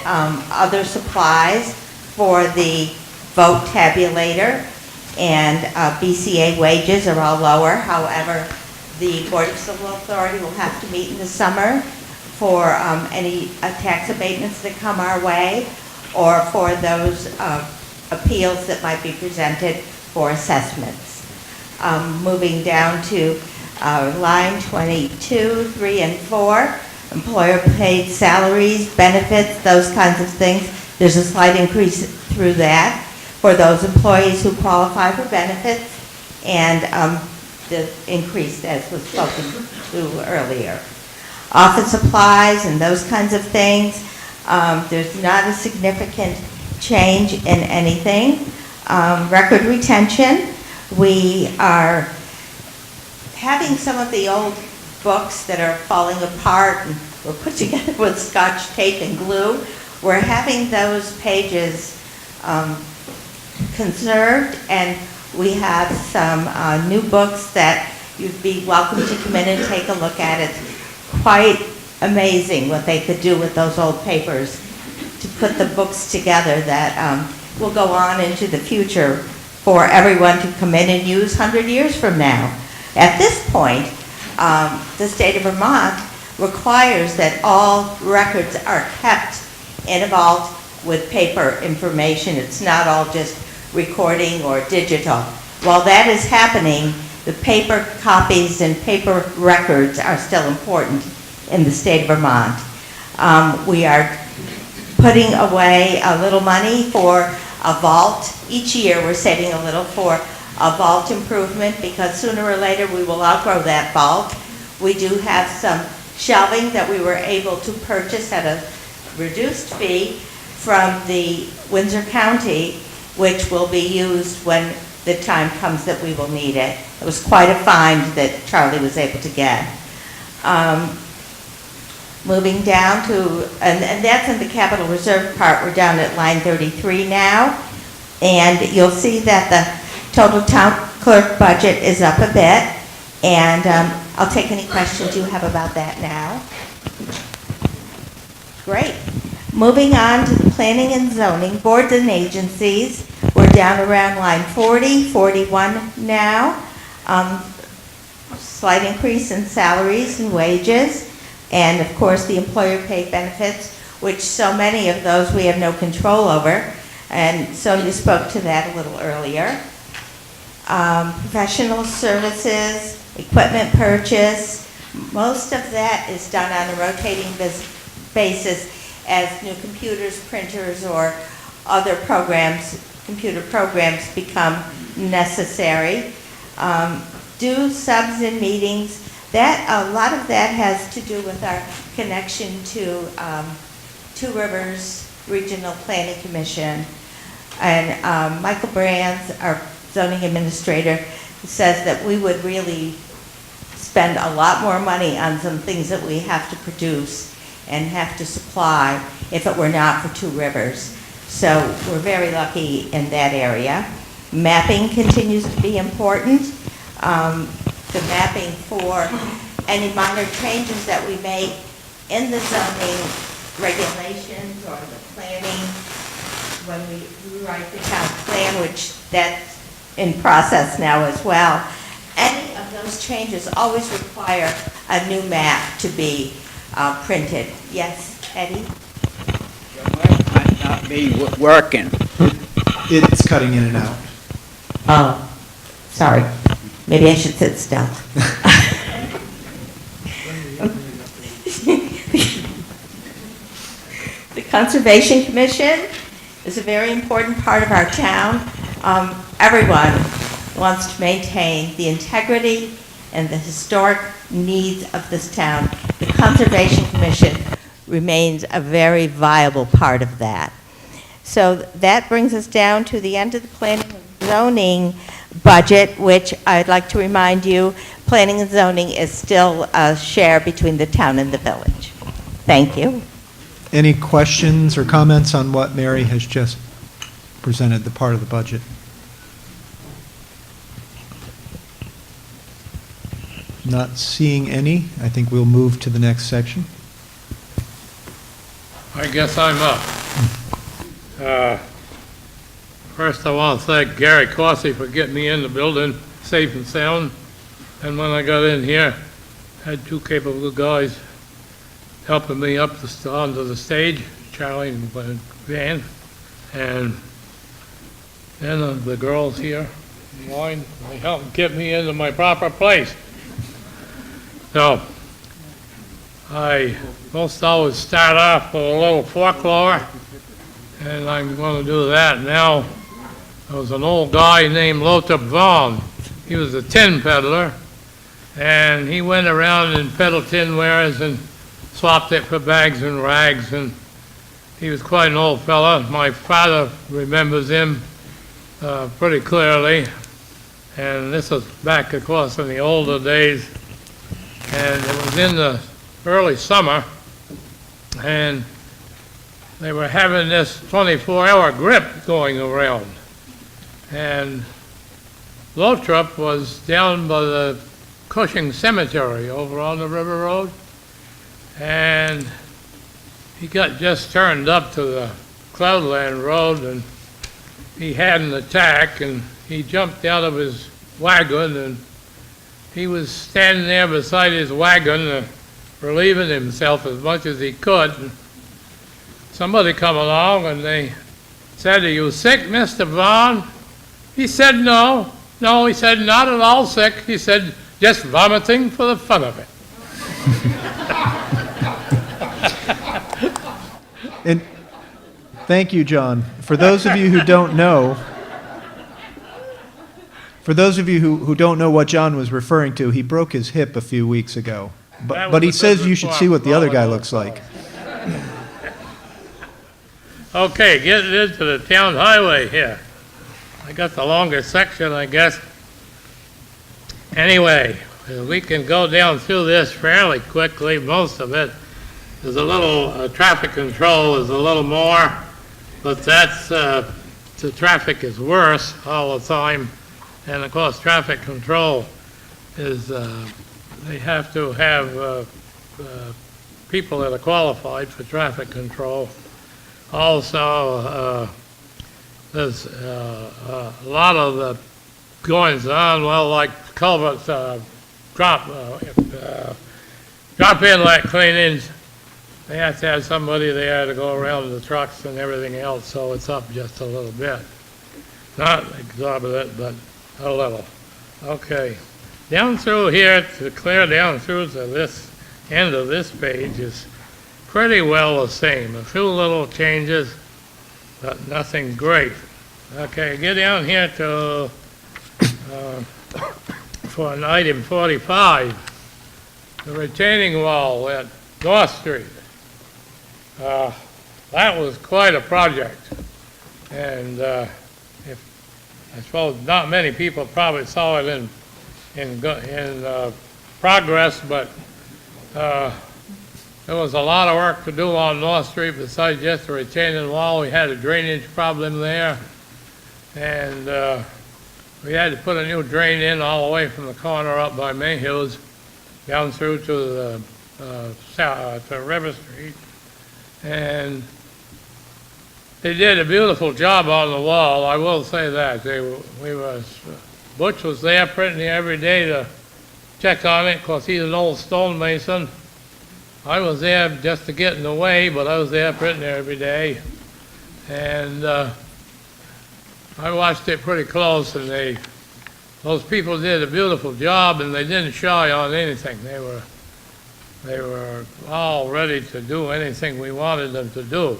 other supplies for the vote tabulator and BCA wages are all lower. However, the Board of Civil Authority will have to meet in the summer for any tax abatements that come our way, or for those appeals that might be presented for assessments. Moving down to line 22, 3 and 4, employer paid salaries, benefits, those kinds of things. There's a slight increase through that for those employees who qualify for benefits, and the increase as was spoken to earlier. Office supplies and those kinds of things. There's not a significant change in anything. Record retention, we are having some of the old books that are falling apart and were put together with Scotch tape and glue. We're having those pages conserved, and we have some new books that you'd be welcome to come in and take a look at. It's quite amazing what they could do with those old papers to put the books together that will go on into the future for everyone to come in and use 100 years from now. At this point, the state of Vermont requires that all records are kept in a vault with paper information. It's not all just recording or digital. While that is happening, the paper copies and paper records are still important in the state of Vermont. We are putting away a little money for a vault. Each year we're saving a little for a vault improvement, because sooner or later we will outgrow that vault. We do have some shelving that we were able to purchase at a reduced fee from the Windsor County, which will be used when the time comes that we will need it. It was quite a find that Charlie was able to get. Moving down to, and that's in the capital reserve part, we're down at line 33 now. And you'll see that the Total town clerk budget is up a bit, and I'll take any questions you have about that now. Great. Moving on to the planning and zoning, boards and agencies. We're down around line 40, 41 now. Slight increase in salaries and wages, and of course the employer paid benefits, which so many of those we have no control over, and Sonia spoke to that a little earlier. Professional services, equipment purchase, most of that is done on a rotating basis as new computers, printers, or other programs, computer programs become necessary. Dues, subs, and meetings, that, a lot of that has to do with our connection to Two Rivers Regional Planning Commission. And Michael Brands, our zoning administrator, says that we would really spend a lot more money on some things that we have to produce and have to supply if it were not for Two Rivers. So we're very lucky in that area. Mapping continues to be important. The mapping for any minor changes that we make in the zoning regulations or the planning when we rewrite the town plan, which that's in process now as well. Any of those changes always require a new map to be printed. Yes, Eddie? Your mic might not be working. It's cutting in and out. Oh, sorry. Maybe I should sit still. The Conservation Commission is a very important part of our town. Everyone wants to maintain the integrity and the historic needs of this town. The Conservation Commission remains a very viable part of that. So that brings us down to the end of the planning and zoning budget, which I'd like to remind you, planning and zoning is still a share between the town and the village. Thank you. Any questions or comments on what Mary has just presented, the part of the budget? Not seeing any. I think we'll move to the next section. I guess I'm up. First, I want to thank Gary Corsi for getting me in the building safe and sound. And when I got in here, I had two capable guys helping me up onto the stage, Charlie and Van. And then the girls here in line, they helped get me into my proper place. So, I most always start off with a little folklore, and I'm going to do that now. There was an old guy named Lothrop Vaughn. He was a tin peddler, and he went around and peddled tin wares and swapped it for bags and rags, and he was quite an old fella. My father remembers him pretty clearly, and this was back, of course, in the older days, and it was in the early summer, and they were having this 24-hour grip going around. And Lothrop was down by the Cushing Cemetery over on the River Road, and he got just turned up to the Cloudland Road, and he had an attack, and he jumped out of his wagon, and he was standing there beside his wagon, relieving himself as much as he could. And somebody come along, and they said, "Are you sick, Mr. Vaughn?" He said, "No." No, he said, "Not at all sick." He said, "Just vomiting for the fun of it." And thank you, John. For those of you who don't know, who don't know what John was referring to, he broke his hip a few weeks ago. But he says you should see what the other guy looks like. Okay, getting into the town highway here. I got the longer section, I guess. Anyway, we can go down through this fairly quickly, most of it. There's a little traffic control is a little more, but that's the traffic is worse all the time. And of course, traffic control is, they have to have people that are qualified for traffic control. Also, there's a lot of the goings on, well, like culverts, drop inlet cleanings. They have to have somebody there to go around the trucks and everything else, so it's up just a little bit. Not exorbitant, but a little. Okay. Down through here, to clear down through to this end of this page is pretty well the same. A few little changes, but nothing great. Okay, get down here to, for an item 45, the retaining wall at North Street. That was quite a project. And I suppose not many people probably saw it in progress, but there was a lot of work to do on North Street besides just the retaining wall. We had a drainage problem there, and we had to put a new drain in all the way from the corner up by Mayhew's down through to to River Street. And they did a beautiful job on the wall, I will say that. Butch was there pretty near every day to check on it, because he's an old stonemason. I was there just to get in the way, but I was there pretty near every day. And I watched it pretty close, and those people did a beautiful job, and they didn't shy on anything. They were all ready to do anything we wanted them to do.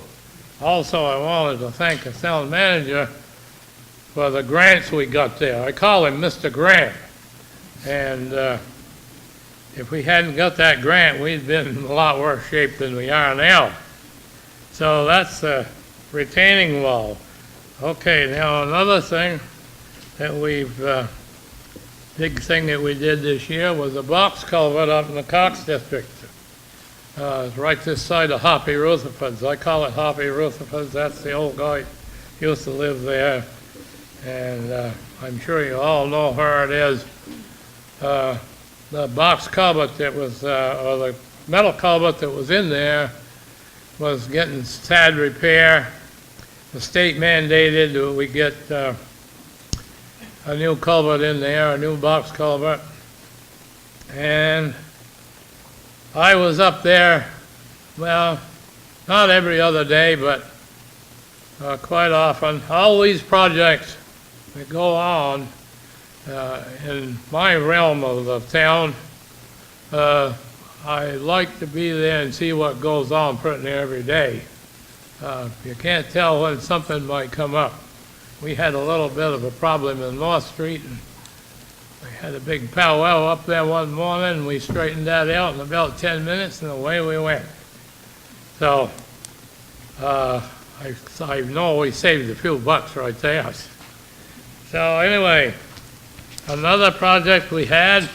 Also, I wanted to thank the town manager for the grants we got there. I call him Mr. Grant. And if we hadn't got that grant, we'd been in a lot worse shape than we are now. So that's the retaining wall. Okay, now another thing that big thing that we did this year was a box culvert up in the Cox District. It's right this side of Hoppy Rutherford's. I call it Hoppy Rutherford's. That's the old guy who used to live there. And I'm sure you all know where it is. The box culvert that was, or the metal culvert that was in there was getting sad repair. The state mandated that we get a new culvert in there, a new box culvert. And I was up there, well, not every other day, but quite often. All these projects that go on in my realm of the town, I like to be there and see what goes on pretty near every day. You can't tell when something might come up. We had a little bit of a problem in North Street, and we had a big powwow up there one morning, and we straightened that out in about 10 minutes, and away we went. So I know we saved a few bucks right there. So anyway, another project we had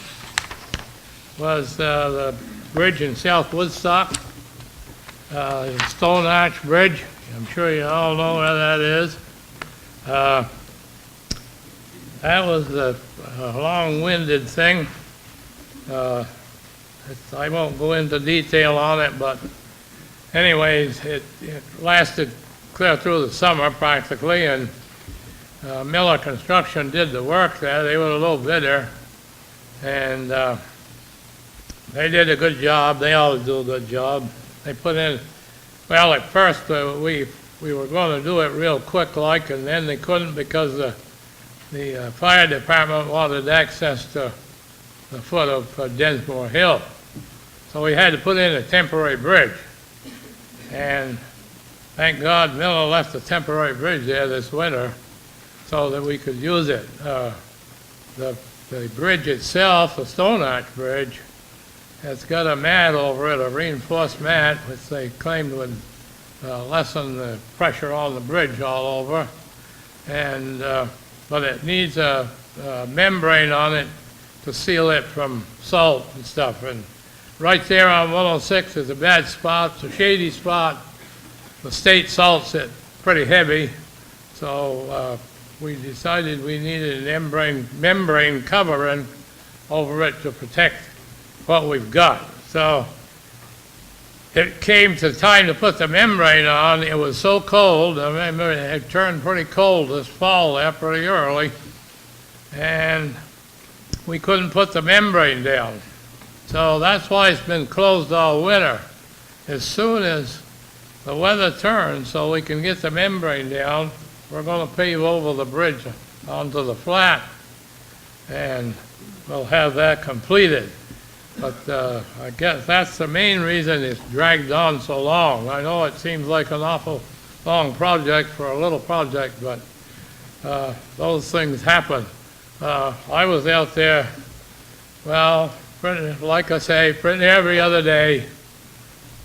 was the bridge in South Woodstock, Stone Arch Bridge. I'm sure you all know where that is. That was a long-winded thing. I won't go into detail on it, but anyways, it lasted clear through the summer practically, and Miller Construction did the work there. They were a little bidder, and they did a good job. They always do a good job. They put in, well, at first we were going to do it real quick like, and then they couldn't because the fire department wanted access to the foot of Densmore Hill. So we had to put in a temporary bridge. And thank God Miller left the temporary bridge there this winter so that we could use it. The bridge itself, the Stone Arch Bridge, has got a mat over it, a reinforced mat, which they claimed would lessen the pressure on the bridge all over. And but it needs a membrane on it to seal it from salt and stuff. And right there on 106 is a bad spot, it's a shady spot. The state salts it pretty heavy, so we decided we needed a membrane covering over it to protect what we've got. So it came to time to put the membrane on. It was so cold. I remember it had turned pretty cold this fall there pretty early, and we couldn't put the membrane down. So that's why it's been closed all winter. As soon as the weather turns so we can get the membrane down, we're going to pave over the bridge onto the flat, and we'll have that completed. But I guess that's the main reason it's dragged on so long. I know it seems like an awful long project for a little project, but those things happen. I was out there, well, like I say, pretty every other day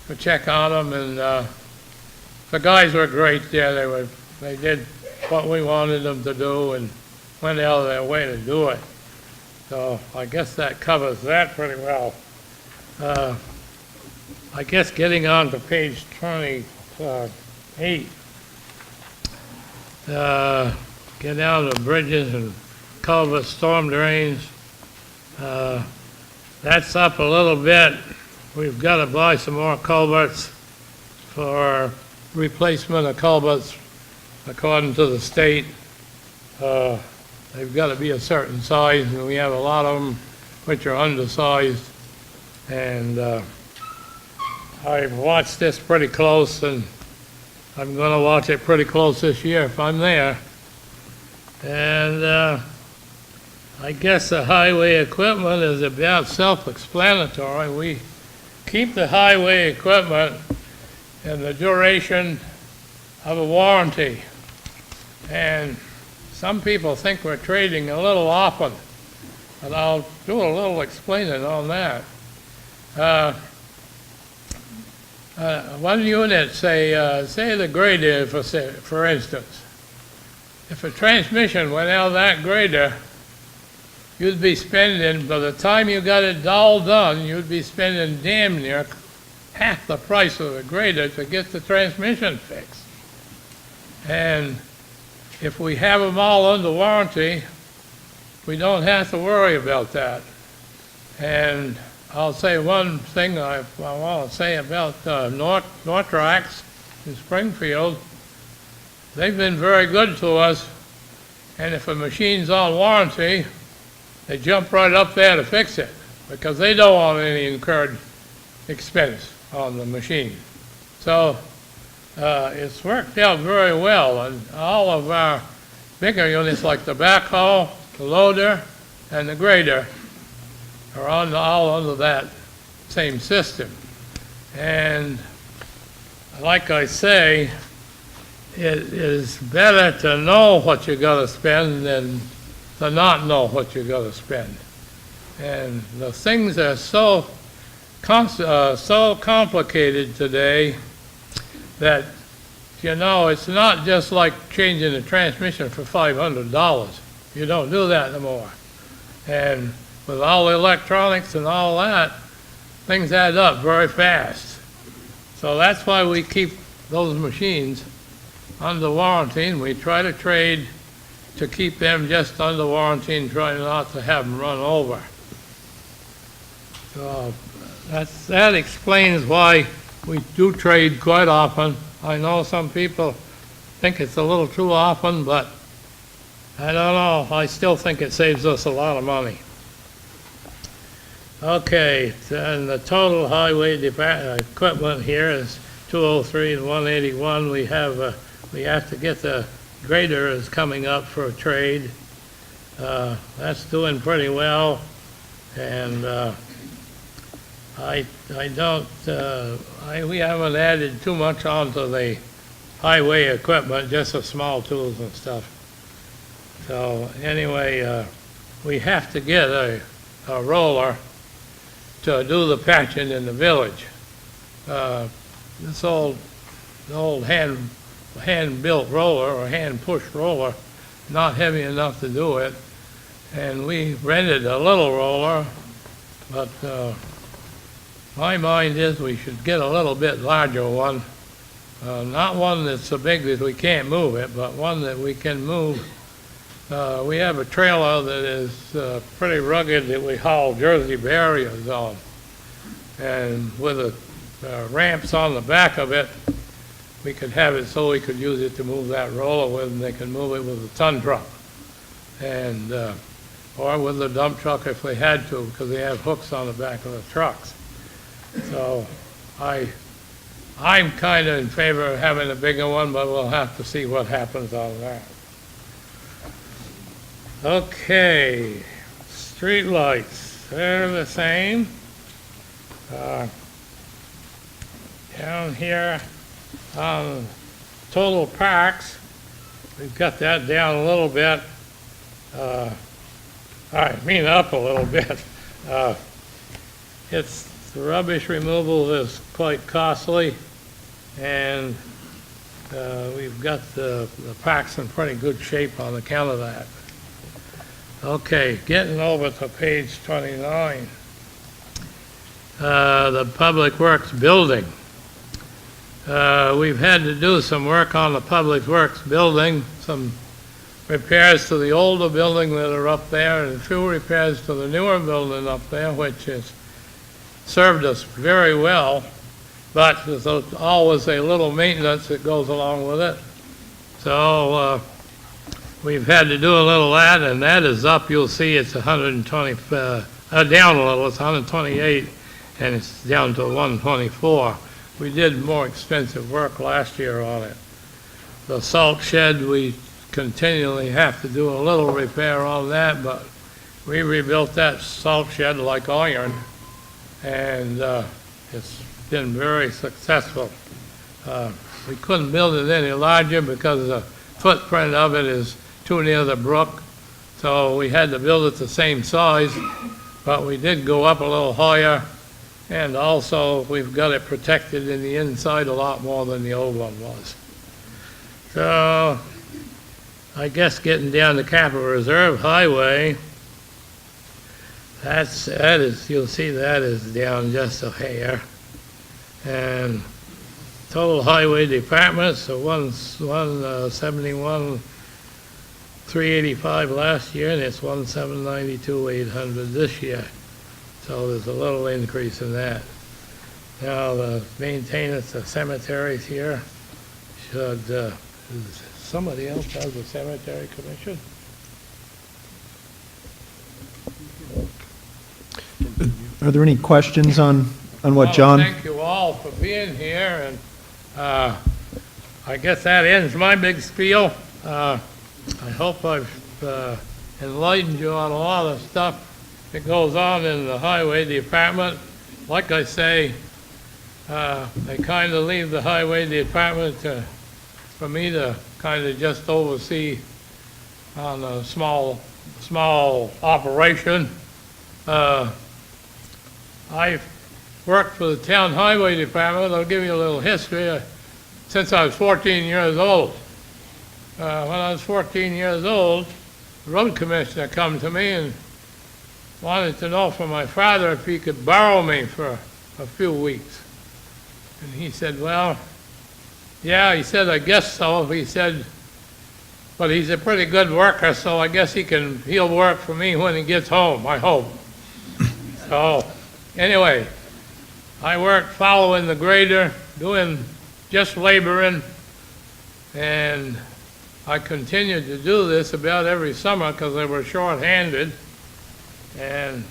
to check on them, and the guys were great there. They did what we wanted them to do and went out of their way to do it. So I guess that covers that pretty well. I guess getting on to page 28, get down to bridges and culverts, storm drains. That's up a little bit. We've got to buy some more culverts for replacement of culverts according to the state. They've got to be a certain size, and we have a lot of them which are undersized. And I've watched this pretty close, and I'm going to watch it pretty close this year if I'm there. And I guess the highway equipment is about self-explanatory. We keep the highway equipment in the duration of a warranty. And some people think we're trading a little often, and I'll do a little explaining on that. One unit, say the grader, for instance. If a transmission went out of that grader, you'd be spending, by the time you got it all done, you'd be spending damn near half the price of the grader to get the transmission fixed. And if we have them all under warranty, we don't have to worry about that. And I'll say one thing I want to say about Nortrax in Springfield. They've been very good to us, and if a machine's on warranty, they jump right up there to fix it, because they don't want any incurred expense on the machine. So it's worked out very well, and all of our bigger units like the backhoe, the loader, and the grader are all under that same system. And like I say, it is better to know what you're going to spend than to not know what you're going to spend. And the things are so complicated today that, it's not just like changing a transmission for $500. You don't do that anymore. And with all the electronics and all that, things add up very fast. So that's why we keep those machines under warranty, and we try to trade to keep them just under warranty and try not to have them run over. So that explains why we do trade quite often. I know some people think it's a little too often, but I don't know. I still think it saves us a lot of money. Okay, and the total highway equipment here is 203 and 181. We have to get the grader is coming up for a trade. That's doing pretty well, and we haven't added too much onto the highway equipment, just the small tools and stuff. So anyway, we have to get a roller to do the patching in the village. This old hand-built roller or hand-pushed roller, not heavy enough to do it. And we rented a little roller, but my mind is we should get a little bit larger one. Not one that's so big that we can't move it, but one that we can move We have a trailer that is pretty rugged that we haul Jersey barriers on. And with the ramps on the back of it, we could have it so we could use it to move that roller with, and they can move it with a ton truck. And, or with the dump truck if they had to, because they have hooks on the back of the trucks. So I'm kind of in favor of having a bigger one, but we'll have to see what happens on that. Okay, street lights, they're the same. Down here on total parks, we've got that down a little bit. I mean up a little bit. The rubbish removal is quite costly, and we've got the parks in pretty good shape on account of that. Okay, getting over to page 29. The Public Works building. We've had to do some work on the Public Works building, some repairs to the older building that are up there, and a few repairs to the newer building up there, which has served us very well, but there's always a little maintenance that goes along with it. So we've had to do a little of that, and that is up. You'll see it's 120, down a little, it's 128, and it's down to 124. We did more expensive work last year on it. The salt shed, we continually have to do a little repair on that, but we rebuilt that salt shed like iron, and it's been very successful. We couldn't build it any larger because the footprint of it is too near the brook, so we had to build it the same size, but we did go up a little higher, and also we've got it protected in the inside a lot more than the old one was. So I guess getting down to Capital Reserve Highway, that is, you'll see that is down just a hair. And total highway departments, so 171, 385 last year, and it's 1792, 800 this year. So there's a little increase in that. Now the maintenance of cemeteries here should, somebody else has a cemetery commission? Are there any questions on what John? Thank you all for being here, and I guess that ends my big spiel. I hope I've enlightened you on a lot of stuff that goes on in the highway department. Like I say, they kind of leave the highway department for me to kind of just oversee on a small operation. I've worked for the town highway department. I'll give you a little history. Since I was 14 years old. When I was 14 years old, the road commissioner come to me and wanted to know from my father if he could borrow me for a few weeks. And he said, well, yeah, he said, I guess so. He said, but he's a pretty good worker, so I guess he'll work for me when he gets home, I hope. So, anyway, I worked following the grader, doing just laboring, and I continued to do this about every summer because they were short-handed. And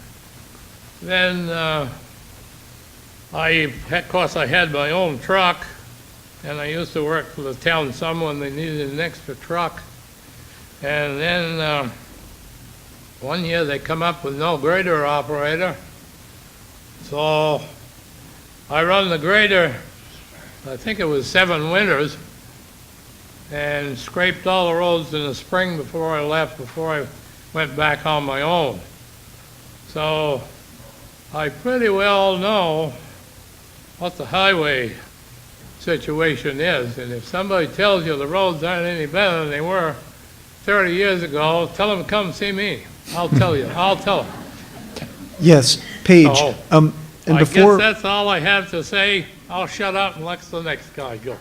then of course, I had my own truck, and I used to work for the town some when they needed an extra truck. And then one year they come up with no grader operator, so I run the grader, I think it was 7 winters, and scraped all the roads in the spring before I left, before I went back on my own. So I pretty well know what the highway situation is, and if somebody tells you the roads aren't any better than they were 30 years ago, tell them to come see me. I'll tell you. I'll tell them. Yes, Paige. So, And I before, guess that's all I have to say. I'll shut up and let the next guy go.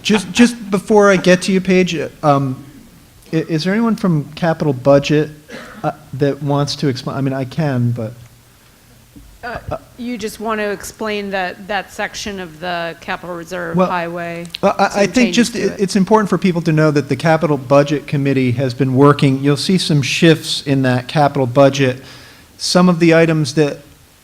just before I get to you, Paige, Is there anyone from capital budget that wants to explain? I mean, I can, but. You just want to explain that section of the capital reserve Well, highway? I some think changes just to it. it's important for people to know that the capital budget committee has been working. You'll see some shifts in that capital budget. Some of the items that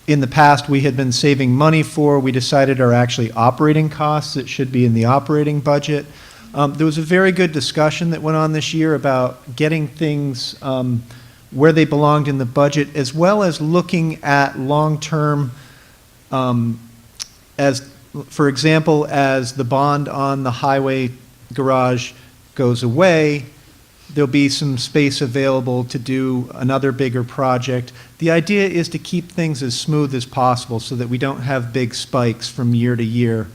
in the past we had been saving money for, we decided are actually operating costs that should be in the operating budget. There was a very good discussion that went on this year about getting things where they belonged in the budget, as well as looking at long-term, as, for example, as the bond on the highway garage goes away, there'll be some space available to do another bigger project. The idea is to keep things as smooth as possible so that we don't have big spikes from year to year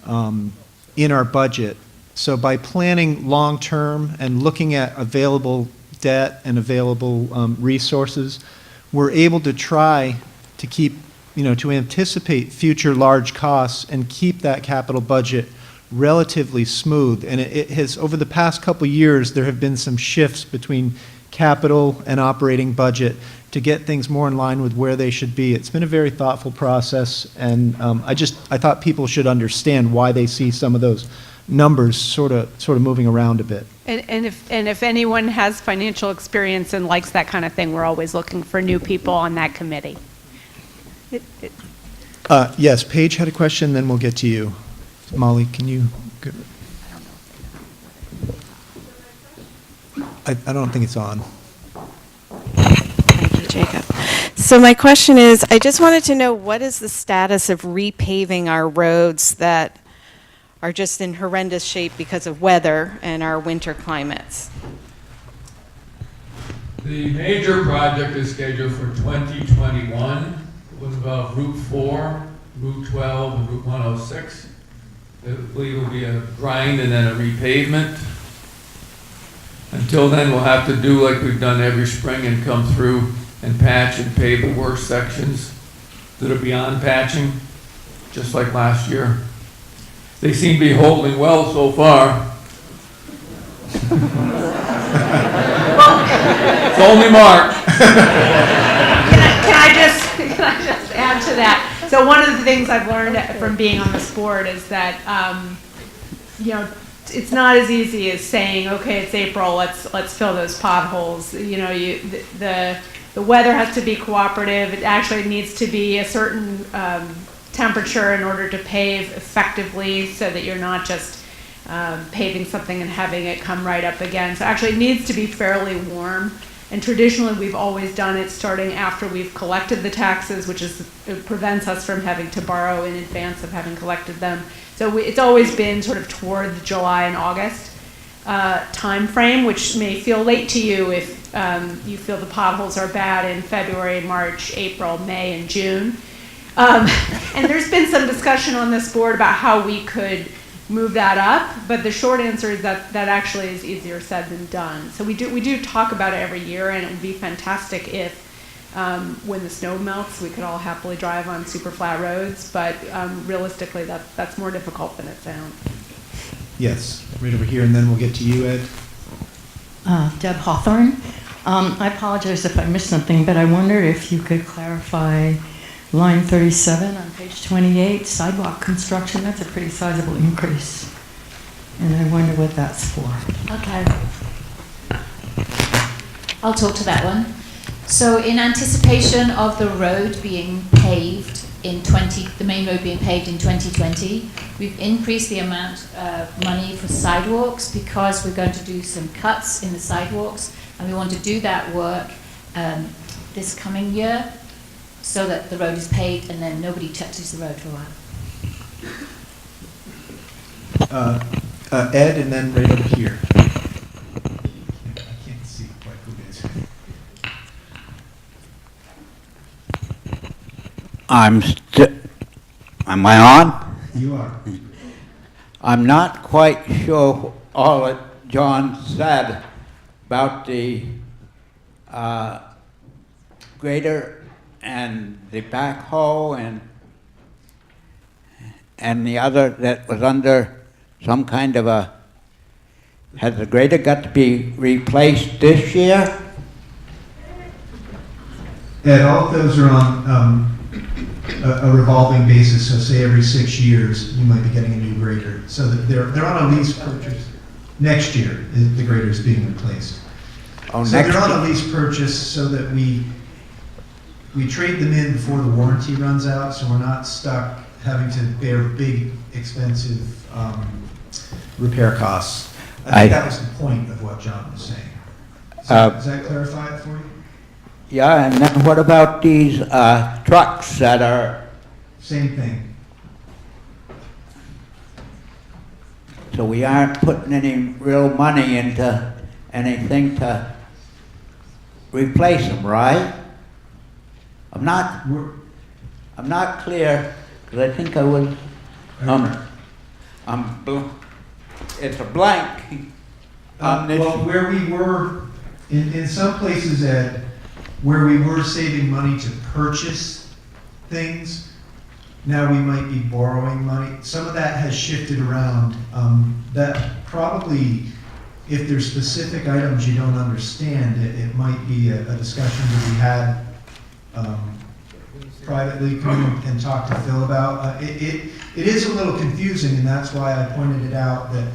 in our budget. So by planning long-term and looking at available debt and available resources, we're able to try to keep, to anticipate future large costs and keep that capital budget relatively smooth. And it has, over the past couple years, there have been some shifts between capital and operating budget to get things more in line with where they should be. It's been a very thoughtful process, and I thought people should understand why they see some of those numbers sort of moving around a bit. And if anyone has financial experience and likes that kind of thing, we're always looking for new people on that committee. Yes, Paige had a question, then we'll get to you. Molly, can you? I don't think it's on. Thank you, Jacob. So my question is, I just wanted to know, what is the status of repaving our roads that are just in horrendous shape because of weather and our winter climates? The major project is scheduled for 2021. It was about Route 4, Route 12, and Route 106. I believe it will be a grind and then a repavement. Until then, we'll have to do like we've done every spring and come through and patch and pave the worst sections that are beyond patching, just like last year. They seem to be holding well so far. It's only March. Can I just add to that? So one of the things I've learned from being on this board is that, it's not as easy as saying, okay, it's April, let's fill those potholes. The weather has to be cooperative. It actually needs to be a certain temperature in order to pave effectively, so that you're not just paving something and having it come right up again. So actually it needs to be fairly warm. And traditionally we've always done it starting after we've collected the taxes, which it prevents us from having to borrow in advance of having collected them. So it's always been sort of toward the July and August time frame, which may feel late to you if you feel the potholes are bad in February, March, April, May, and June. And there's been some discussion on this board about how we could move that up, but the short answer is that actually is easier said than done. So we do talk about it every year, and it would be fantastic if when the snow melts, we could all happily drive on super flat roads, but realistically, that's more difficult than it sounds. Yes, right over here, and then we'll get to you, Ed. Deb Hawthorne. I apologize if I missed something, but I wonder if you could clarify line 37 on page 28, sidewalk construction. That's a pretty sizable increase, and I wonder what that's for. Okay. I'll talk to that one. So in anticipation of the road being paved the main road being paved in 2020, we've increased the amount of money for sidewalks because we're going to do some cuts in the sidewalks, and we want to do that work this coming year so that the road is paved and then nobody touches the road for a while. Ed, and then right over here. I can't see quite who it is. Am I on? You are. I'm not quite sure all that John said about the grader and the backhoe and the other that was under some kind of a has the grader got to be replaced this year? Ed, all of those are on a revolving basis, so say every 6 years, you might be getting a new grader. So that they're on a lease purchase. Next year, the grader is being replaced. Oh, so next they're on year. a lease purchase so that we trade them in before the warranty runs out, so we're not stuck having to bear big, expensive repair costs. I think that was the point of what John was saying. So, does that clarify it for you? Yeah, and then what about these trucks that are... Same thing. So we aren't putting any real money into anything to replace them, right? I'm not clear, because I think I was, it's a blank on this. Well, where we were, in some places, Ed, where we were saving money to purchase things, now we might be borrowing money. Some of that has shifted around. That probably, if there's specific items you don't understand, it might be a discussion to be had privately. Come in and talk to Phil about. It is a little confusing, and that's why I pointed it out that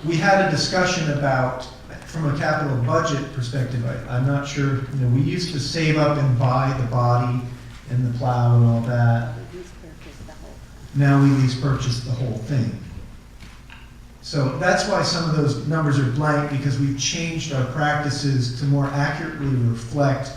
we had a discussion about, from a capital budget perspective, I'm not sure, we used to save up and buy the body and the plow and all that. Now we lease purchase the whole thing. So that's why some of those numbers are blank, because we've changed our practices to more accurately reflect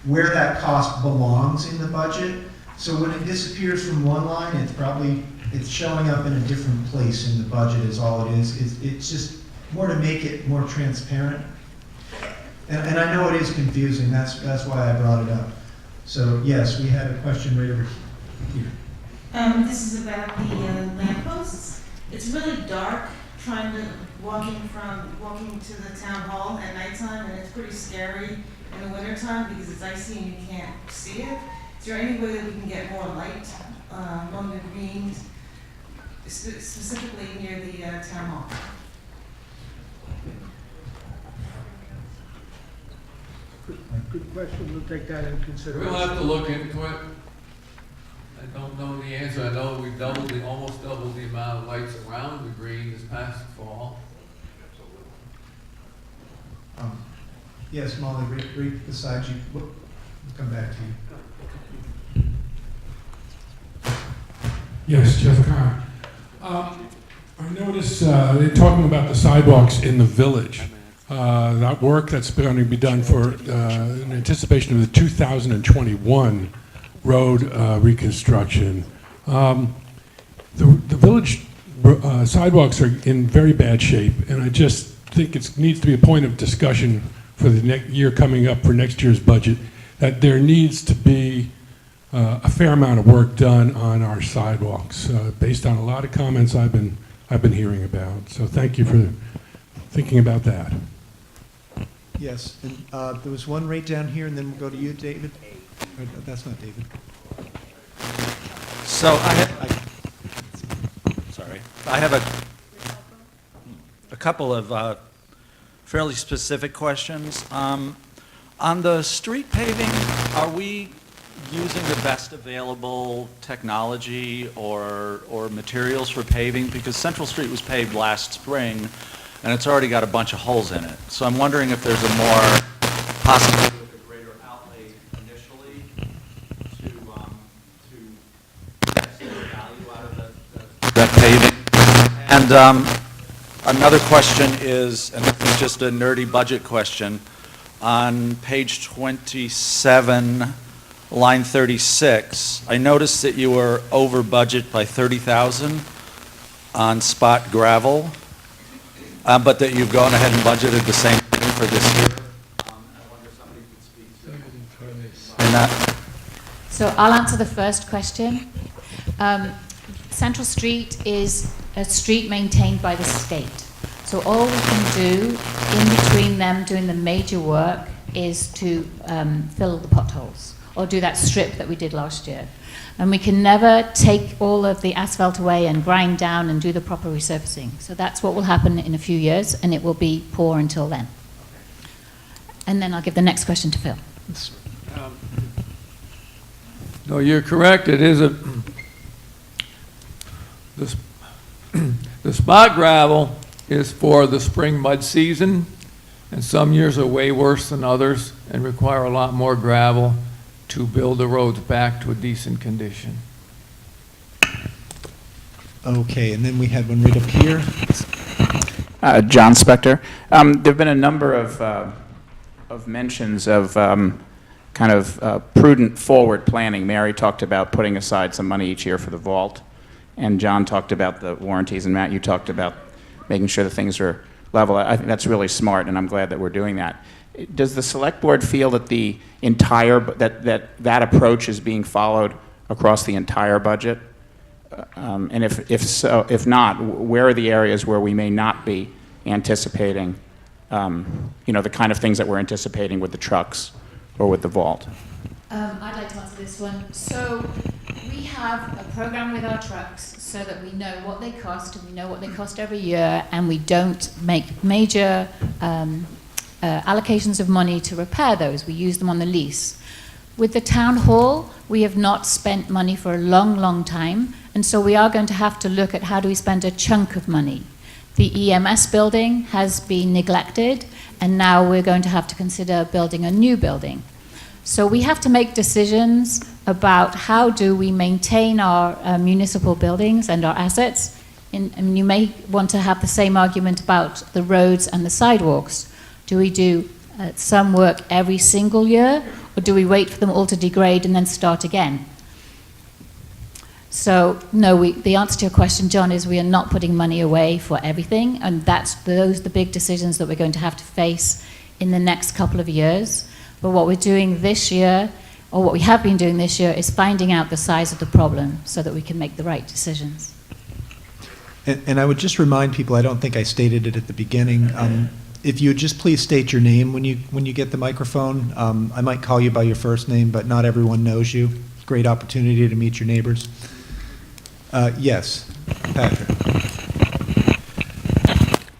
where that cost belongs in the budget. So when it disappears from one line, it's showing up in a different place in the budget is all it is. It's just more to make it more transparent. And I know it is confusing, that's why I brought it up. So yes, we had a question right over here. This is about the lampposts. It's really dark walking to the town hall at nighttime, and it's pretty scary in the wintertime because it's icy and you can't see it. Is there any way that we can get more light along the greens, specifically near the town hall? Good question, we'll take that into consideration. We'll have to look into it. I don't know the answer. I know we almost doubled the amount of lights around the green this past fall. Yes, Molly, right beside you. We'll come back to you. Yes, Jeff Carr. I noticed they're talking about the sidewalks in the village. That work that's going to be done for in anticipation of the 2021 road reconstruction. The village sidewalks are in very bad shape, and I just think it needs to be a point of discussion for the next year coming up for next year's budget, that there needs to be a fair amount of work done on our sidewalks, based on a lot of comments I've been hearing about. So thank you for thinking about that. Yes, and there was one right down here, and then we'll go to you, David. Or, that's not David. So I have a couple of fairly specific questions. On the street paving, are we using the best available technology or materials for paving? Because Central Street was paved last spring, and it's already got a bunch of holes in it. So I'm wondering if there's a more possibility with a greater outlay initially to get some value out of that paving. And another question is, and this is just a nerdy budget question, on page 27, line 36, I noticed that you were over budget by 30,000 on spot gravel, but that you've gone ahead and budgeted the same thing for this year. I wonder if somebody could speak to that. So I'll answer the first question. Central Street is a street maintained by the state. So all we can do in between them doing the major work is to fill the potholes. or do that strip that we did last year. And we can never take all of the asphalt away and grind down and do the proper resurfacing. So that's what will happen in a few years, and it will be poor until then. And then I'll give the next question to Phil. No, you're correct. It is the spot gravel is for the spring mud season, and some years are way worse than others and require a lot more gravel to build the roads back to a decent condition. Okay, and then we had one right up here. John Spector. There have been a number of mentions of kind of prudent forward planning. Mary talked about putting aside some money each year for the vault, and John talked about the warranties, and Matt, you talked about making sure that things are level. I think that's really smart, and I'm glad that we're doing that. Does the select board feel that the entire, that approach is being followed across the entire budget? And if so, if not, where are the areas where we may not be anticipating, the kind of things that we're anticipating with the trucks or with the vault? I'd like to answer this one. So we have a program with our trucks so that we know what they cost and we know what they cost every year, and we don't make major allocations of money to repair those. We use them on the lease. With the town hall, we have not spent money for a long, long time, and so we are going to have to look at how do we spend a chunk of money. The EMS building has been neglected, and now we're going to have to consider building a new building. So we have to make decisions about how do we maintain our municipal buildings and our assets. And you may want to have the same argument about the roads and the sidewalks. Do we do some work every single year, or do we wait for them all to degrade and then start again? So no, the answer to your question, John, is we are not putting money away for everything, and those are the big decisions that we're going to have to face in the next couple of years. But what we're doing this year, or what we have been doing this year, is finding out the size of the problem so that we can make the right decisions. And I would just remind people, I don't think I stated it at the beginning, if you would just please state your name when you get the microphone. I might call you by your first name, but not everyone knows you. Great opportunity to meet your neighbors. Yes, Patrick.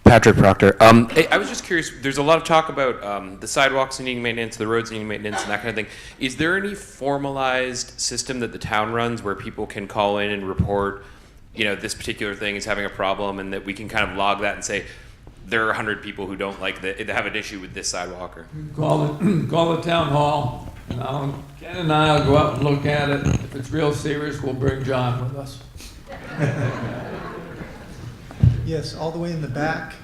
Patrick Proctor. I was just curious, there's a lot of talk about the sidewalks needing maintenance, the roads needing maintenance, and that kind of thing. Is there any formalized system that the town runs where people can call in and report, this particular thing is having a problem, and that we can kind of log that and say, there are 100 people who don't like that, have an issue with this sidewalk? Or Call the town hall, and Ken and I will go out and look at it. If it's real serious, we'll bring John with us. Yes, all the way in the back.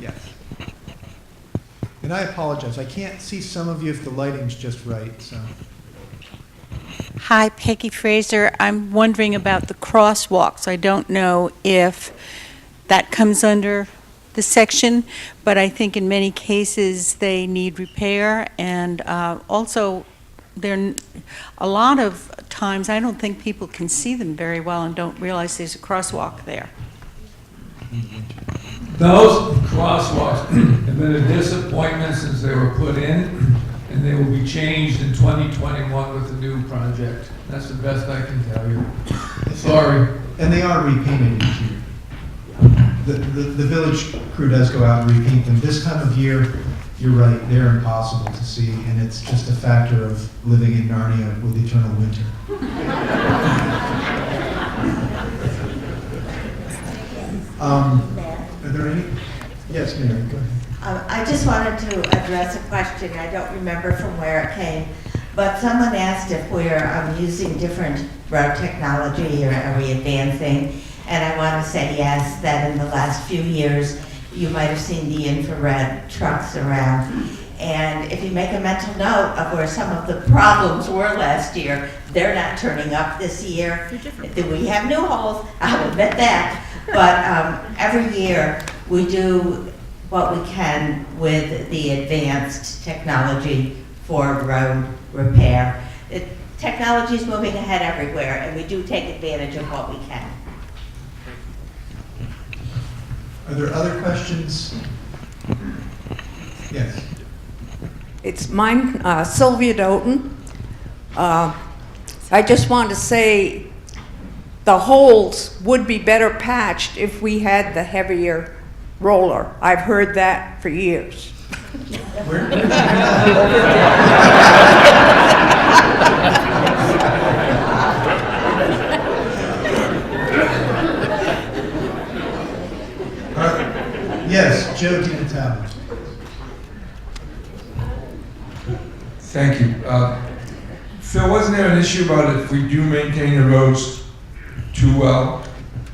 Yes. And I apologize, I can't see some of you if the lighting's just right, so. Hi, Peggy Fraser. I'm wondering about the crosswalks. I don't know if that comes under the section, but I think in many cases they need repair, and also a lot of times I don't think people can see them very well and don't realize there's a crosswalk there. Those crosswalks have been a disappointment since they were put in, and they will be changed in 2021 with the new project. That's the best I can tell you. Sorry. And they are repainted each year. The village crew does go out and repaint them. This time of year, you're right, they're impossible to see, and it's just a factor of living in Narnia with eternal winter. Are there any? Yes, Mary, go ahead. I just wanted to address a question. I don't remember from where it came, but someone asked if we're using different road technology, or are we advancing? And I want to say yes, that in the last few years, you might have seen the infrared trucks around. And if you make a mental note of where some of the problems were last year, they're not turning up this year. We have new holes, I'll admit that. But every year, we do what we can with the advanced technology for road repair. Technology is moving ahead everywhere, and we do take advantage of what we can. Are there other questions? Yes. It's mine, Sylvia Doughton. I just want to say the holes would be better patched if we had the heavier roller. I've heard that for years. Yes, Joe DiNatale. Thank you. Phil, wasn't there an issue about if we do maintain the roads too well,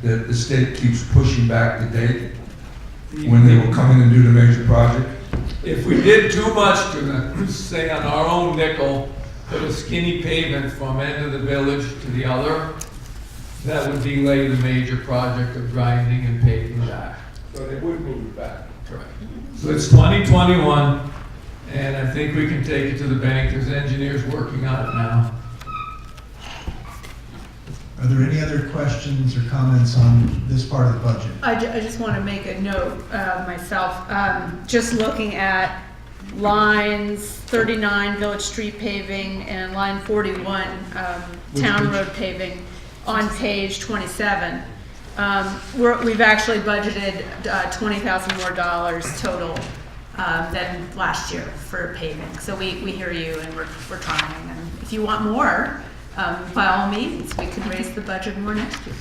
that the state keeps pushing back the date when they will come in and do the major project? If we did too much to the, say on our own nickel, put a skinny pavement from end of the village to the other, that would delay the major project of grinding and paving back. So they would move it back. Correct. So it's 2021, and I think we can take it to the bank. There's engineers working on it now. Are there any other questions or comments on this part of the budget? I just want to make a note myself. Just looking at lines 39, village street paving, and line 41, town road paving, on page 27. We've actually budgeted $20,000 more total than last year for paving. So we hear you, and we're trying. And if you want more, by all means, we can raise the budget more next year.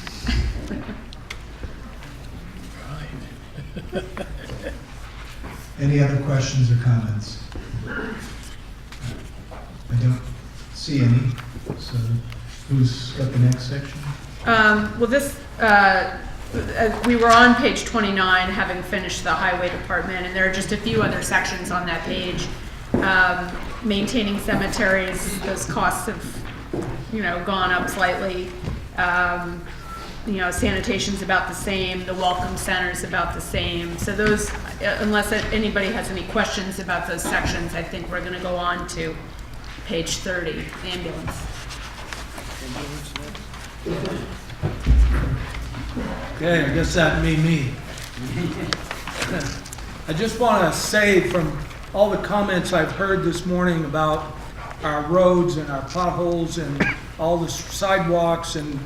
Any other questions or comments? I don't see any. So who's got the next section? Well, this, we were on page 29, having finished the highway department, and there are just a few other sections on that page. Maintaining cemeteries, those costs have, gone up slightly. Sanitation's about the same, the welcome center's about the same. So those, unless anybody has any questions about those sections, I think we're gonna go on to page 30, ambulance. Okay, I guess that may me. I just want to say from all the comments I've heard this morning about our roads and our potholes and all the sidewalks and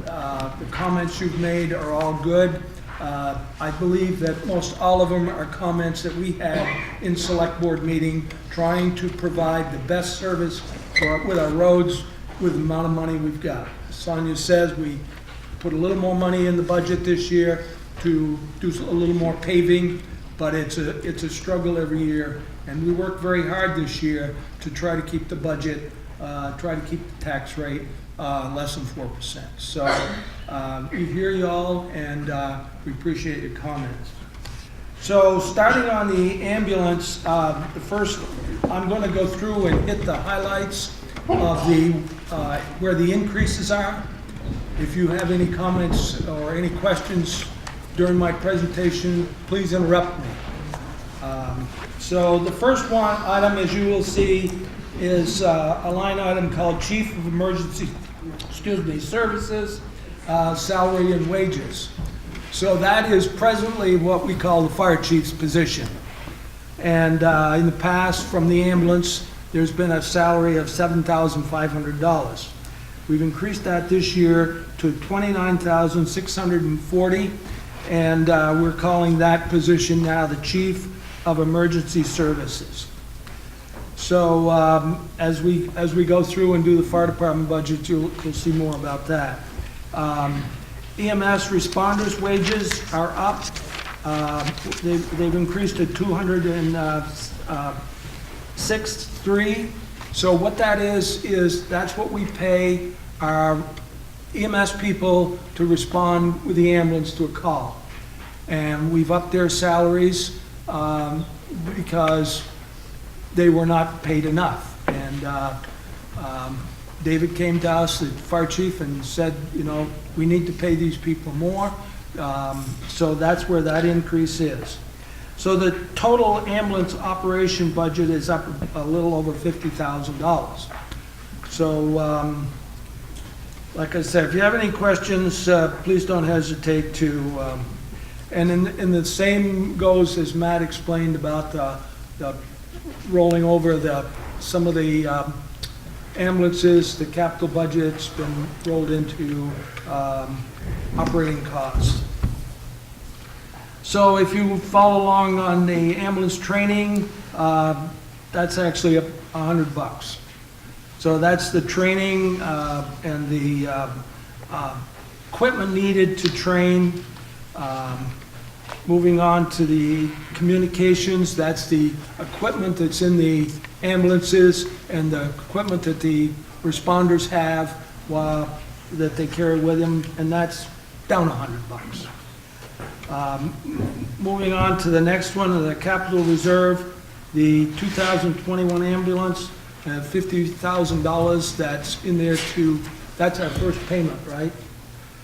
the comments you've made are all good. I believe that most all of them are comments that we had in select board meeting, trying to provide the best service with our roads with the amount of money we've got. Sonia says we put a little more money in the budget this year to do a little more paving, but it's a struggle every year, and we worked very hard this year to try to keep the budget, try to keep the tax rate less than 4%. So we hear you all, and we appreciate your comments. So starting on the ambulance, the first, I'm going to go through and hit the highlights of the where the increases are. If you have any comments or any questions during my presentation, please interrupt me. So the first item, as you will see, is a line item called Chief of Emergency Services, salary and wages. So that is presently what we call the fire chief's position. And in the past, from the ambulance, there's been a salary of $7,500. We've increased that this year to $29,640, and we're calling that position now the Chief of Emergency Services. So as we go through and do the fire department budget, you'll see more about that. EMS responders' wages are up. They've increased to $206,300. So what that is that's what we pay our EMS people to respond with the ambulance to a call. And we've upped their salaries because they were not paid enough. And David came to us, the fire chief, and said, we need to pay these people more. So that's where that increase is. So the total ambulance operation budget is up a little over $50,000. So, like I said, if you have any questions, please don't hesitate to. And in the same goes as Matt explained about the rolling over some of the ambulances, the capital budget's been rolled into operating costs. So if you follow along on the ambulance training, that's actually $100. So that's the training and the equipment needed to train. Moving on to the communications, that's the equipment that's in the ambulances and the equipment that the responders have that they carry with them, and that's down $100. Moving on to the next one, the capital reserve, the 2021 ambulance, $50,000 that's in there that's our first payment, right?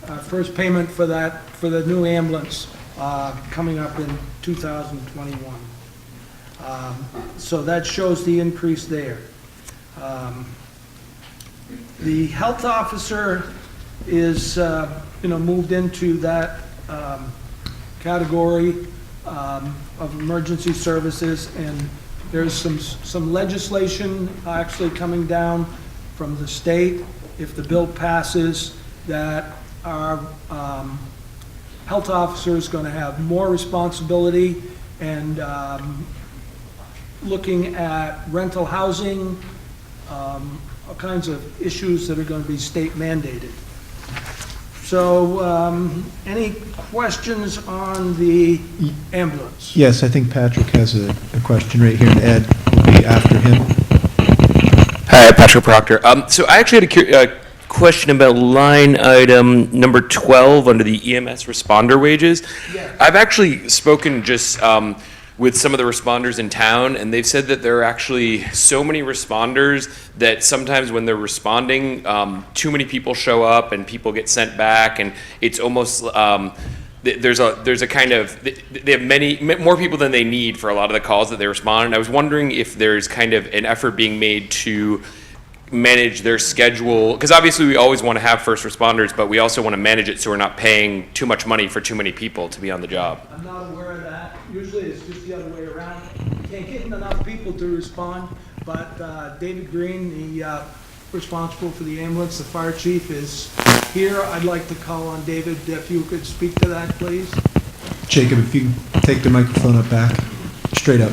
Our first payment for that, for the new ambulance coming up in 2021. So that shows the increase there. The health officer is, moved into that category of emergency services, and there's some legislation actually coming down from the state, if the bill passes, that our health officer is going to have more responsibility and looking at rental housing, all kinds of issues that are going to be state mandated. So, any questions on the ambulance? Yes, I think Patrick has a question right here, and Ed will be after him. Hi, Patrick Proctor. So I actually had a question about line item number 12 under the EMS responder wages. Yeah. I've actually spoken just with some of the responders in town, and they've said that there are actually so many responders that sometimes when they're responding, too many people show up and people get sent back, and it's almost there's a kind of, they have many more people than they need for a lot of the calls that they respond. And I was wondering if there's kind of an effort being made to manage their schedule, because obviously we always want to have first responders, but we also want to manage it so we're not paying too much money for too many people to be on the job. I'm not aware of that. Usually it's just the other way around. You can't get enough people to respond, but David Green, the responsible for the ambulance, the fire chief, is here. I'd like to call on David, if you could speak to that, please. Jacob, if you take the microphone up back, straight up.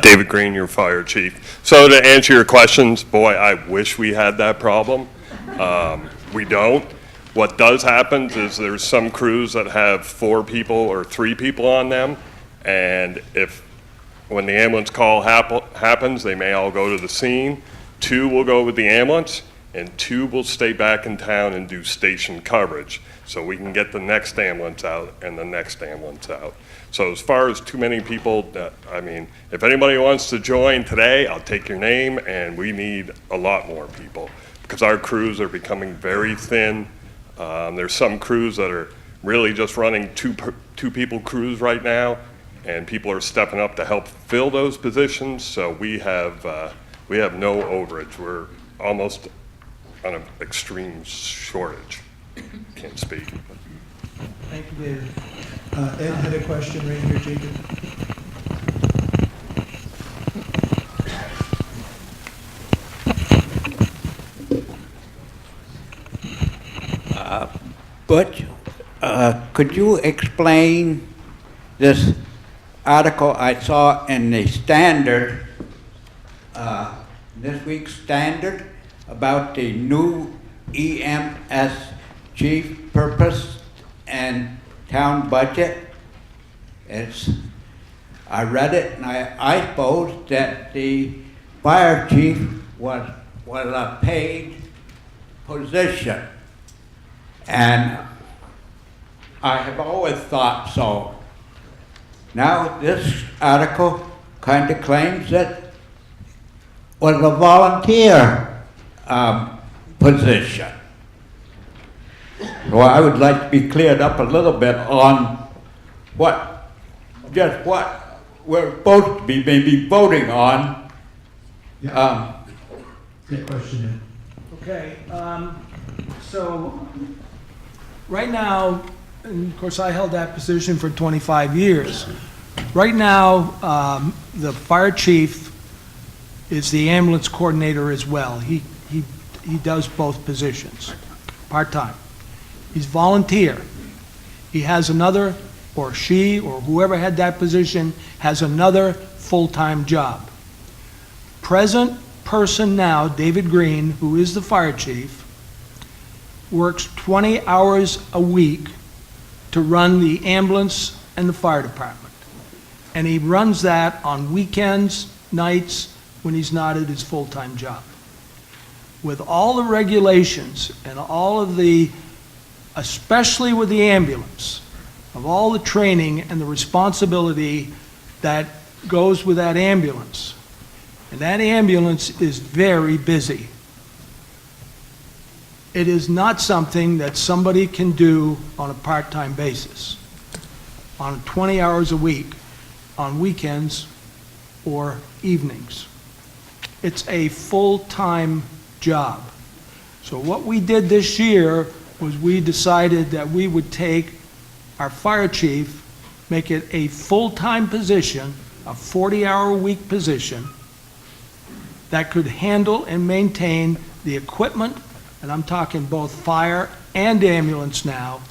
David Green, your fire chief. So to answer your questions, boy, I wish we had that problem. We don't. What does happen is there's some crews that have 4 people or 3 people on them, and when the ambulance call happens, they may all go to the scene. 2 will go with the ambulance, and 2 will stay back in town and do station coverage, so we can get the next ambulance out and the next ambulance out. So as far as too many people, if anybody wants to join today, I'll take your name, and we need a lot more people because our crews are becoming very thin. There's some crews that are really just running two people crews right now, and people are stepping up to help fill those positions. So we have no overage. We're almost on an extreme shortage. Can't speak. Thank you, David. Ed had a question right here, Jacob. Butch, could you explain this article I saw in the Standard, this week's Standard, about the new EMS chief purpose and town budget? I read it, and I suppose that the fire chief was a paid position. And I have always thought so. Now this article kind of claims that was a volunteer position. Well, I would like to be cleared up a little bit on what we're supposed to be maybe voting on. Good question, Ed. Okay, so right now, and of course, I held that position for 25 years. Right now, the fire chief is the ambulance coordinator as well. He does both positions, part-time. He's volunteer. He has another, or she, or whoever had that position, has another full-time job. Present person now, David Green, who is the fire chief, works 20 hours a week to run the ambulance and the fire department. And he runs that on weekends, nights, when he's not at his full-time job. With all the regulations and all of the, especially with the ambulance, of all the training and the responsibility that goes with that ambulance, and that ambulance is very busy. It is not something that somebody can do on a part-time basis, on 20 hours a week, on weekends or evenings. It's a full-time job. So what we did this year was we decided that we would take our fire chief, make it a full-time position, a 40-hour-a-week position that could handle and maintain the equipment, and I'm talking both fire and ambulance now,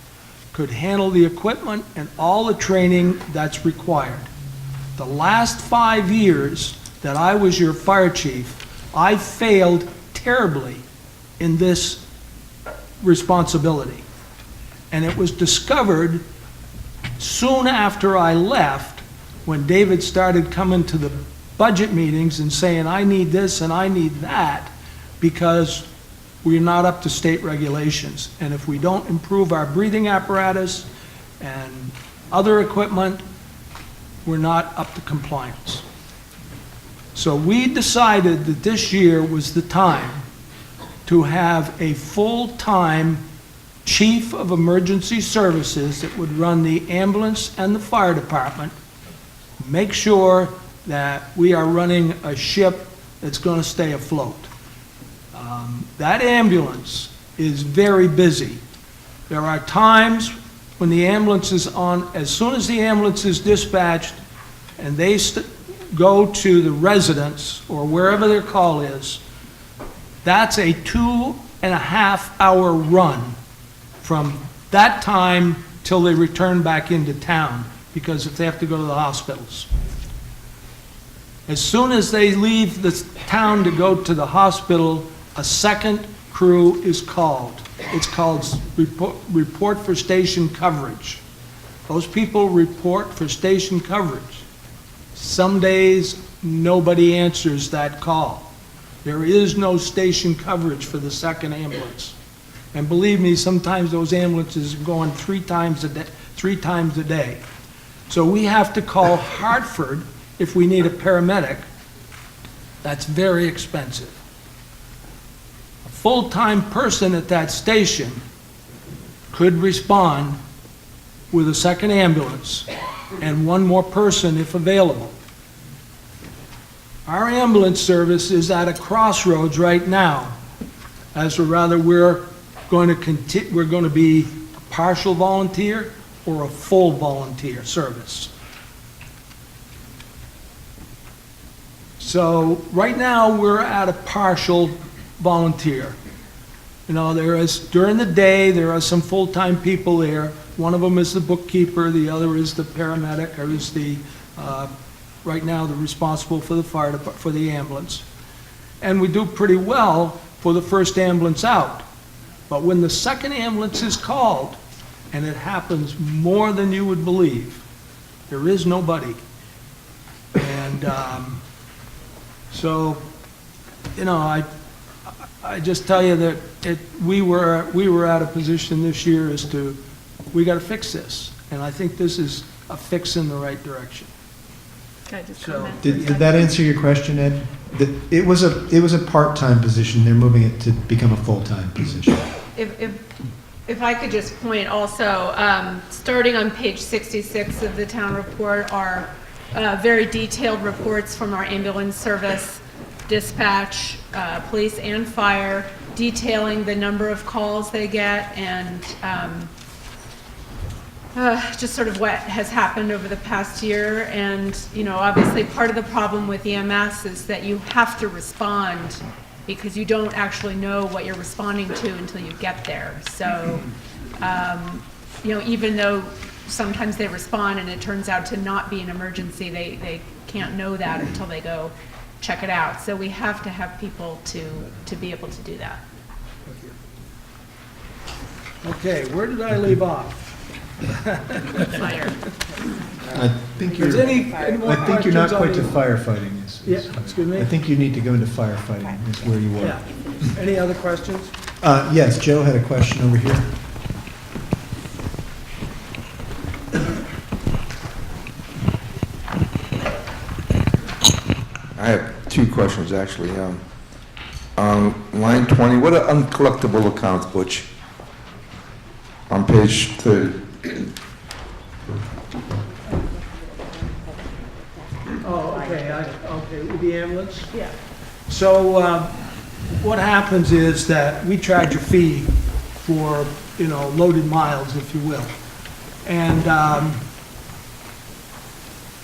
could handle the equipment and all the training that's required. The last 5 years that I was your fire chief, I failed terribly in this responsibility. And it was discovered soon after I left, when David started coming to the budget meetings and saying, I need this and I need that, because we're not up to state regulations. And if we don't improve our breathing apparatus and other equipment, we're not up to compliance. So we decided that this year was the time to have a full-time chief of emergency services that would run the ambulance and the fire department, make sure that we are running a ship that's going to stay afloat. That ambulance is very busy. There are times when the ambulance is on, as soon as the ambulance is dispatched and they go to the residence or wherever their call is, that's a 2.5-hour run from that time till they return back into town, because if they have to go to the hospitals. As soon as they leave the town to go to the hospital, a second crew is called. It's called report for station coverage. Those people report for station coverage. Some days, nobody answers that call. There is no station coverage for the second ambulance. And believe me, sometimes those ambulances are going 3 times a day. So we have to call Hartford if we need a paramedic. That's very expensive. A full-time person at that station could respond with a second ambulance and one more person if available. Our ambulance service is at a crossroads right now, as to whether we're going to be a partial volunteer or a full volunteer service. So right now we're at a partial volunteer. You know, during the day there are some full-time people there. One of them is the bookkeeper, the other is the paramedic, or is the right now the responsible for the fire department, for the ambulance. And we do pretty well for the first ambulance out. But when the second ambulance is called, and it happens more than you would believe, there is nobody. And so, you know, I just tell you that we were at a position this year as to, we got to fix this. And I think this is a fix in the right direction. Can I just So, comment? Did that answer your question, Ed? It was a part-time position. They're moving it to become a full-time position. If I could just point also, starting on page 66 of the town report are very detailed reports from our ambulance service, dispatch, police and fire, detailing the number of calls they get and just sort of what has happened over the past year. And, you know, obviously part of the problem with EMS is that you have to respond because you don't actually know what you're responding to until you get there. So, you know, even though sometimes they respond and it turns out to not be an emergency, they can't know that until they go check it out. So we have to have people to be able to do that. Okay, where did I leave off? Fire. I think you're, Is any more I think you're not quite questions to on firefighting. Yeah, excuse me? I think you need to go into firefighting is where you were. Yeah. Any other questions? Yes, Joe had a question over here. I have two questions, actually. Line 20, what are uncollectible accounts, Butch? On page 30. Oh, okay, okay, with the ambulance? Yeah. So, what happens is that we charge a fee for, you know, loaded miles, if you will. And,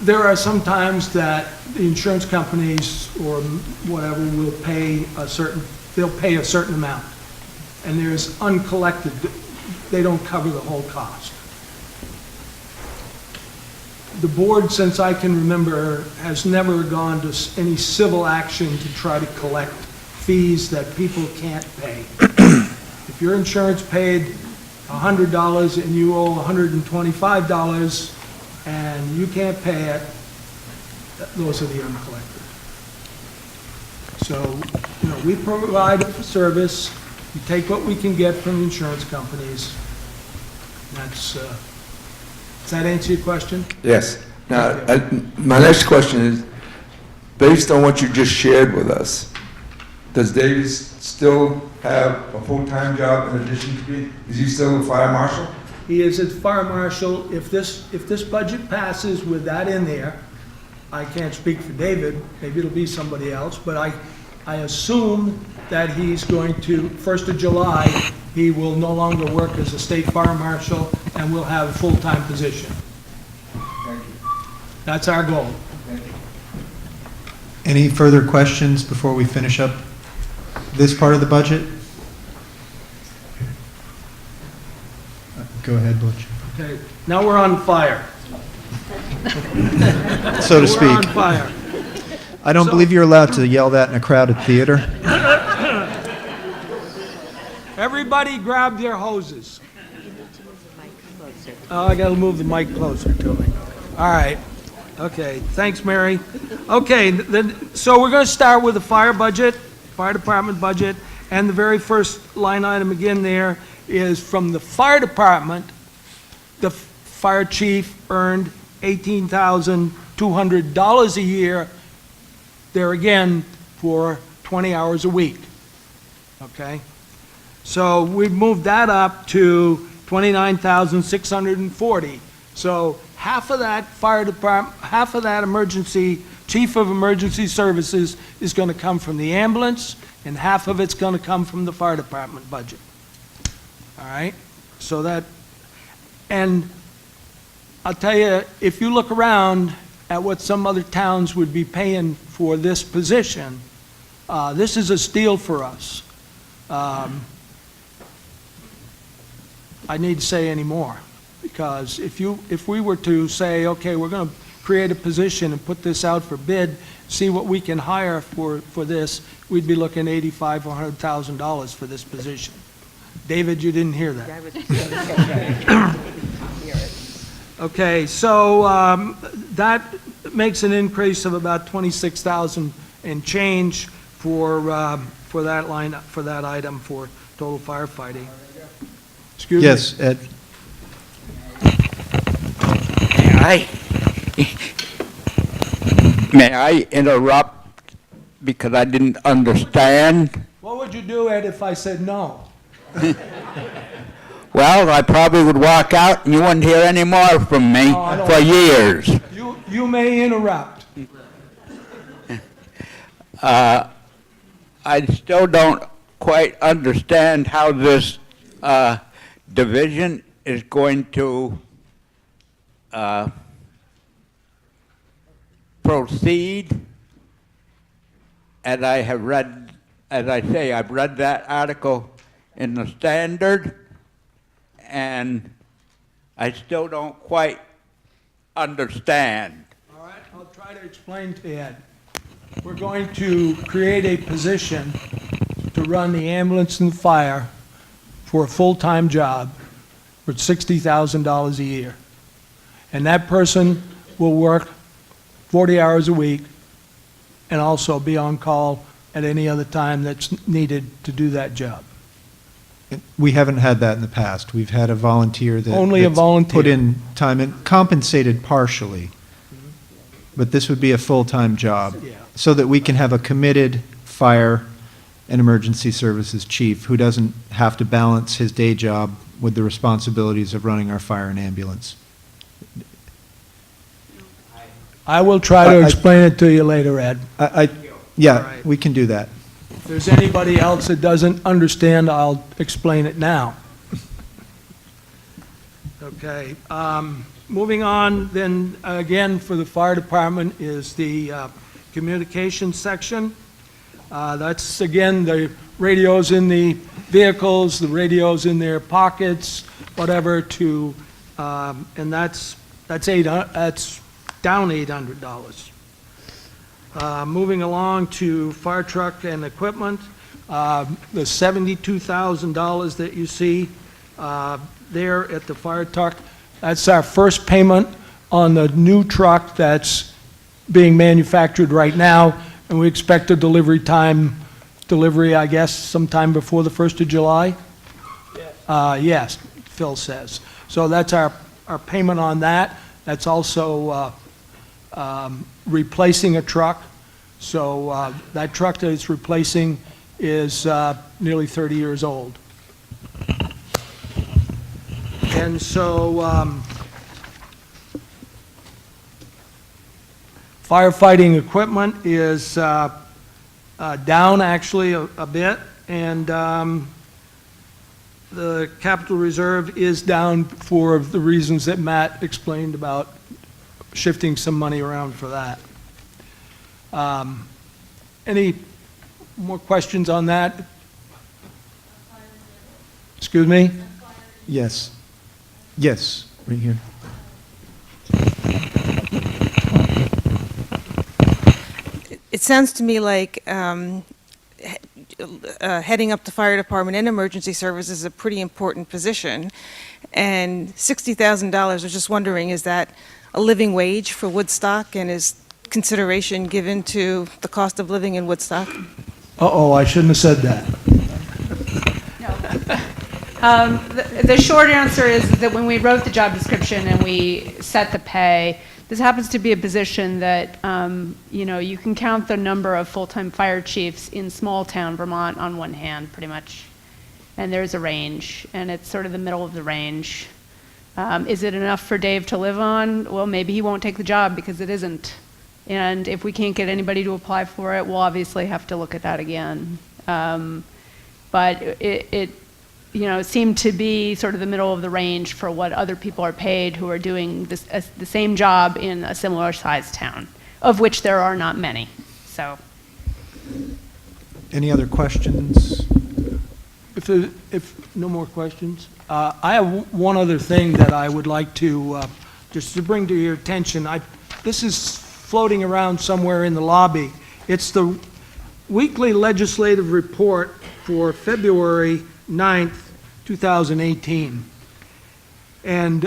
there are some times that the insurance companies or whatever will pay they'll pay a certain amount. And there's uncollected, they don't cover the whole cost. The board, since I can remember, has never gone to any civil action to try to collect fees that people can't pay. If your insurance paid $100 and you owe $125 and you can't pay it, those are the uncollected. So, you know, we provide a service, we take what we can get from insurance companies. That's, does that answer your question? Yes. Now, my next question is, based on what you just shared with us, does Davis still have a full-time job in addition to being, is he still a fire marshal? He is a fire marshal. If this budget passes with that in there, I can't speak for David, maybe it'll be somebody else, but I assume that he's going to, 1st of July, he will no longer work as a state fire marshal and will have a full-time position. Thank you. That's our goal. Any further questions before we finish up this part of the budget? Go ahead, Butch. Okay, now we're on fire. So to speak. We're on fire. I don't believe you're allowed to yell that in a crowded theater. Everybody grab their hoses. Oh, I gotta move the mic closer to me. All right. Okay, thanks, Mary. Okay, so we're gonna start with the fire budget, fire department budget, and the very first line item again there is from the fire department. The fire chief earned $18,200 a year, there again, for 20 hours a week. Okay? So we've moved that up to $29,640. So half of that fire department, half of that chief of emergency services is going to come from the ambulance, and half of it's going to come from the fire department budget. All right? So that, and I'll tell you, if you look around at what some other towns would be paying for this position, this is a steal for us. I need to say any more, because if we were to say, okay, we're going to create a position and put this out for bid, see what we can hire for this, we'd be looking $85,000 or $100,000 for this position. David, you didn't hear that. Okay, so that makes an increase of about 26,000 and change for that line, for that item for total firefighting. Excuse me? Yes, Ed. May I interrupt because I didn't understand? What would you do, Ed, if I said no? Well, I probably would walk out and you wouldn't hear any more from me for years. You may interrupt. I still don't quite understand how this division is going to uh, proceed. And I have read, as I say, I've read that article in the Standard, and I still don't quite understand. All right, I'll try to explain to Ed. We're going to create a position to run the ambulance and fire for a full-time job for $60,000 a year. And that person will work 40 hours a week and also be on call at any other time that's needed to do that job. We haven't had that in the past. We've had a volunteer that Only a that's volunteer. put in time and compensated partially. But this would be a full-time job, Yeah. so that we can have a committed fire and emergency services chief who doesn't have to balance his day job with the responsibilities of running our fire and ambulance. I will try to explain it to you later, Ed. Yeah, we can do that. If there's anybody else that doesn't understand, I'll explain it now. Okay, moving on, then, again, for the fire department is the communications section. That's, again, the radios in the vehicles, the radios in their pockets, whatever, to, and that's down $800. Moving along to fire truck and equipment, the $72,000 that you see there at the fire truck, that's our first payment on the new truck that's being manufactured right now, and we expect a delivery, I guess, sometime before the 1st of July? Yes, Phil says. So that's our payment on that. That's also replacing a truck. So that truck that it's replacing is nearly 30 years old. And so firefighting equipment is down actually a bit, and the capital reserve is down for the reasons that Matt explained about shifting some money around for that. Any more questions on that? Excuse me? Yes. Yes, right here. It sounds to me like heading up the fire department and emergency service is a pretty important position. And $60,000, I was just wondering, is that a living wage for Woodstock, and is consideration given to the cost of living in Woodstock? Uh-oh, I shouldn't have said that. The short answer is that when we wrote the job description and we set the pay, this happens to be a position that, you can count the number of full-time fire chiefs in small-town Vermont on one hand, pretty much. And there's a range, and it's sort of the middle of the range. Is it enough for Dave to live on? Well, maybe he won't take the job because it isn't. And if we can't get anybody to apply for it, we'll obviously have to look at that again. But it seemed to be sort of the middle of the range for what other people are paid who are doing the same job in a similar sized town, of which there are not many. So, Any other questions? If no more questions, I have one other thing that I would like to, just to bring to your attention. This is floating around somewhere in the lobby. It's the weekly legislative report for February 9th, 2018. And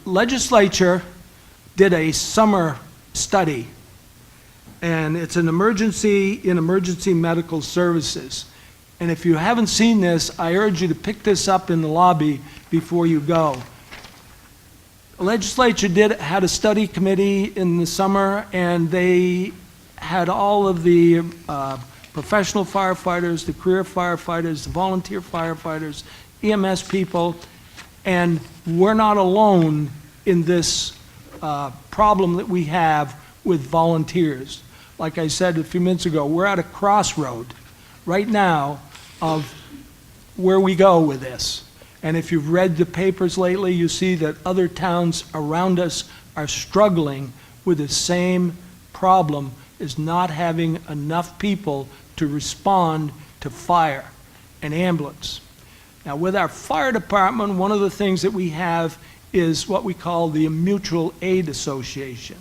legislature did a summer study, and it's an emergency in emergency medical services. And if you haven't seen this, I urge you to pick this up in the lobby before you go. The legislature had a study committee in the summer, and they had all of the professional firefighters, the career firefighters, the volunteer firefighters, EMS people, and we're not alone in this problem that we have with volunteers. Like I said a few minutes ago, we're at a crossroad right now of where we go with this. And if you've read the papers lately, you see that other towns around us are struggling with the same problem, is not having enough people to respond to fire and ambulance. Now, with our fire department, one of the things that we have is what we call the Mutual Aid Association.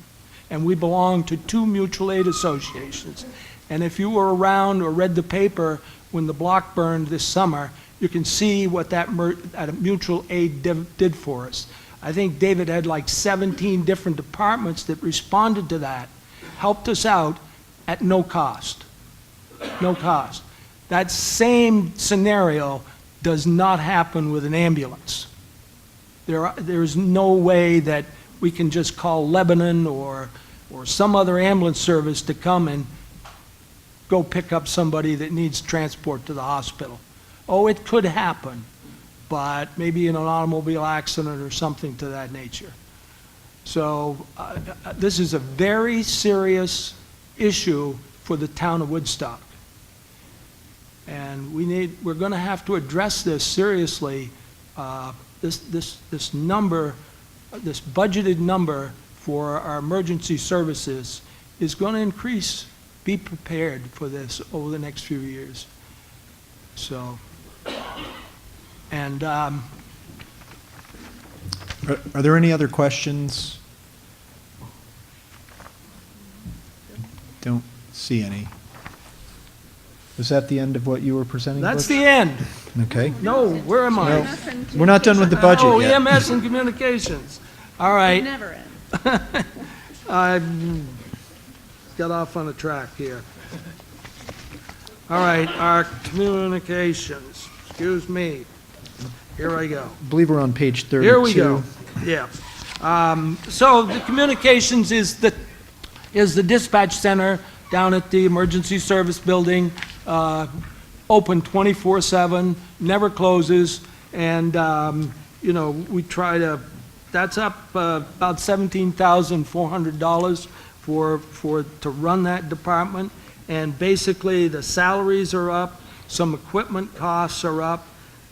And we belong to 2 mutual aid associations. And if you were around or read the paper when the block burned this summer, you can see what that mutual aid did for us. I think David had like 17 different departments that responded to that, helped us out at no cost. No cost. That same scenario does not happen with an ambulance. There's no way that we can just call Lebanon or some other ambulance service to come and go pick up somebody that needs transport to the hospital. Oh, it could happen, but maybe in an automobile accident or something to that nature. So this is a very serious issue for the town of Woodstock. And we're going to have to address this seriously. This number, this budgeted number for our emergency services is going to increase. Be prepared for this over the next few years. So, and Are there any other questions? Don't see any. Was that the end of what you were presenting? that's Bush? the end. Okay. No, where am I? Well, we're not done with the budget Oh, yet. EMS and communications. All right. Never end. I got off on a track here. All right, our communications. Excuse me. Here I go. I believe we're on page 32. Here we go. Yeah. So the communications is the dispatch center down at the emergency service building, open 24/7, never closes, and you know, we try to. That's up about $17,400 to run that department, and basically the salaries are up, some equipment costs are up,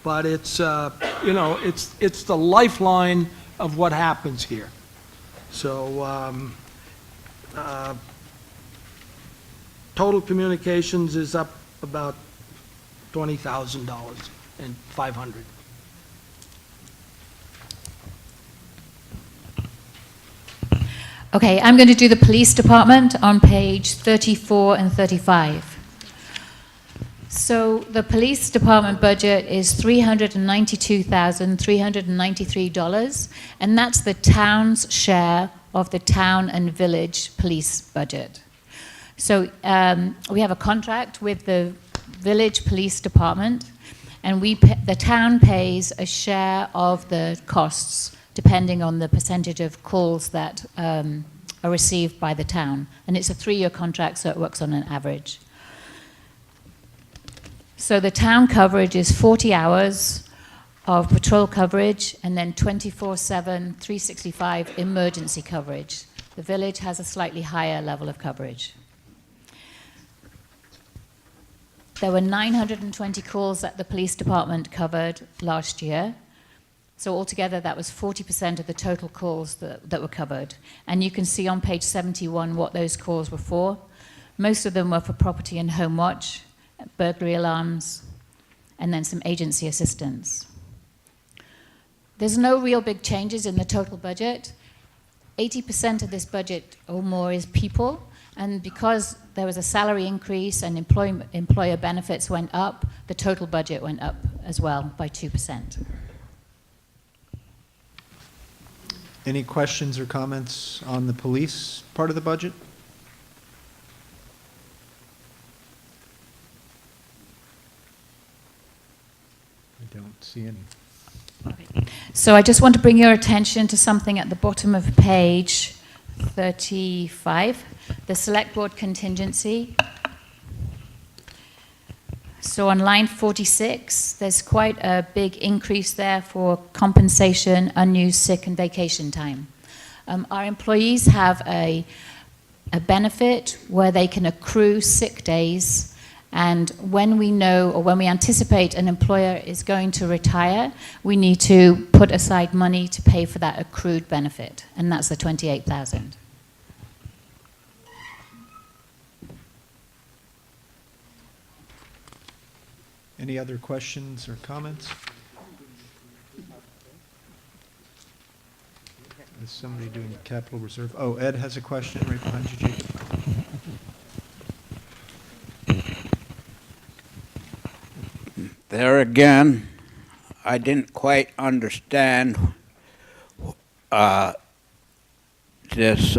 but it's you know, it's the lifeline of what happens here. So total communications is up about $20,000 and $500. Okay, I'm going to do the police department on page 34 and 35. So the police department budget is $392,393, and that's the town's share of the town and village police budget. So we have a contract with the village police department, and the town pays a share of the costs depending on the percentage of calls that are received by the town. And it's a 3-year contract, so it works on an average. So the town coverage is 40 hours of patrol coverage and then 24/7, 365 emergency coverage. The village has a slightly higher level of coverage. There were 920 calls that the police department covered last year. So altogether, that was 40% of the total calls that were covered. And you can see on page 71 what those calls were for. Most of them were for property and home watch, burglary alarms, and then some agency assistance. There's no real big changes in the total budget. 80% of this budget or more is people, and because there was a salary increase and employer benefits went up, the total budget went up as well by 2%. Any questions or comments on the police part of the budget? I don't see any. So I just want to bring your attention to something at the bottom of page 35, the select board contingency. So on line 46, there's quite a big increase there for compensation, unused sick and vacation time. Our employees have a benefit where they can accrue sick days And when we know or when we anticipate an employer is going to retire, we need to put aside money to pay for that accrued benefit, and that's the $28,000. Any other questions or comments? Is somebody doing capital reserve? Oh, Ed has a question right behind you, Jacob. There again, I didn't quite understand this,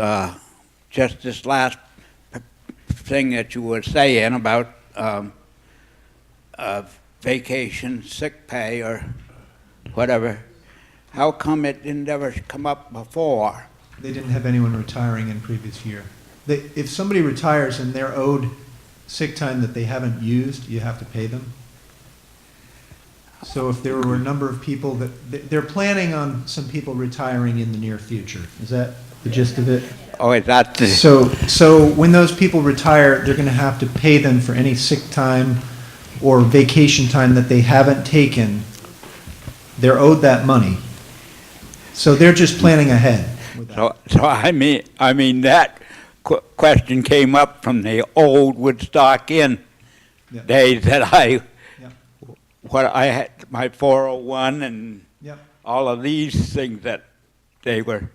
just this last thing that you were saying about vacation, sick pay, or whatever. How come it didn't ever come up before? They didn't have anyone retiring in previous year. If somebody retires and they're owed sick time that they haven't used, you have to pay them. So if there were a number of people they're planning on some people retiring in the near future. Is that the gist of it? Oh, is that the... So when those people retire, they're going to have to pay them for any sick time or vacation time that they haven't taken. They're owed that money. So they're just planning ahead. So I mean that question came up from the old Woodstock Inn days that I had my 401 and all of these things that they were.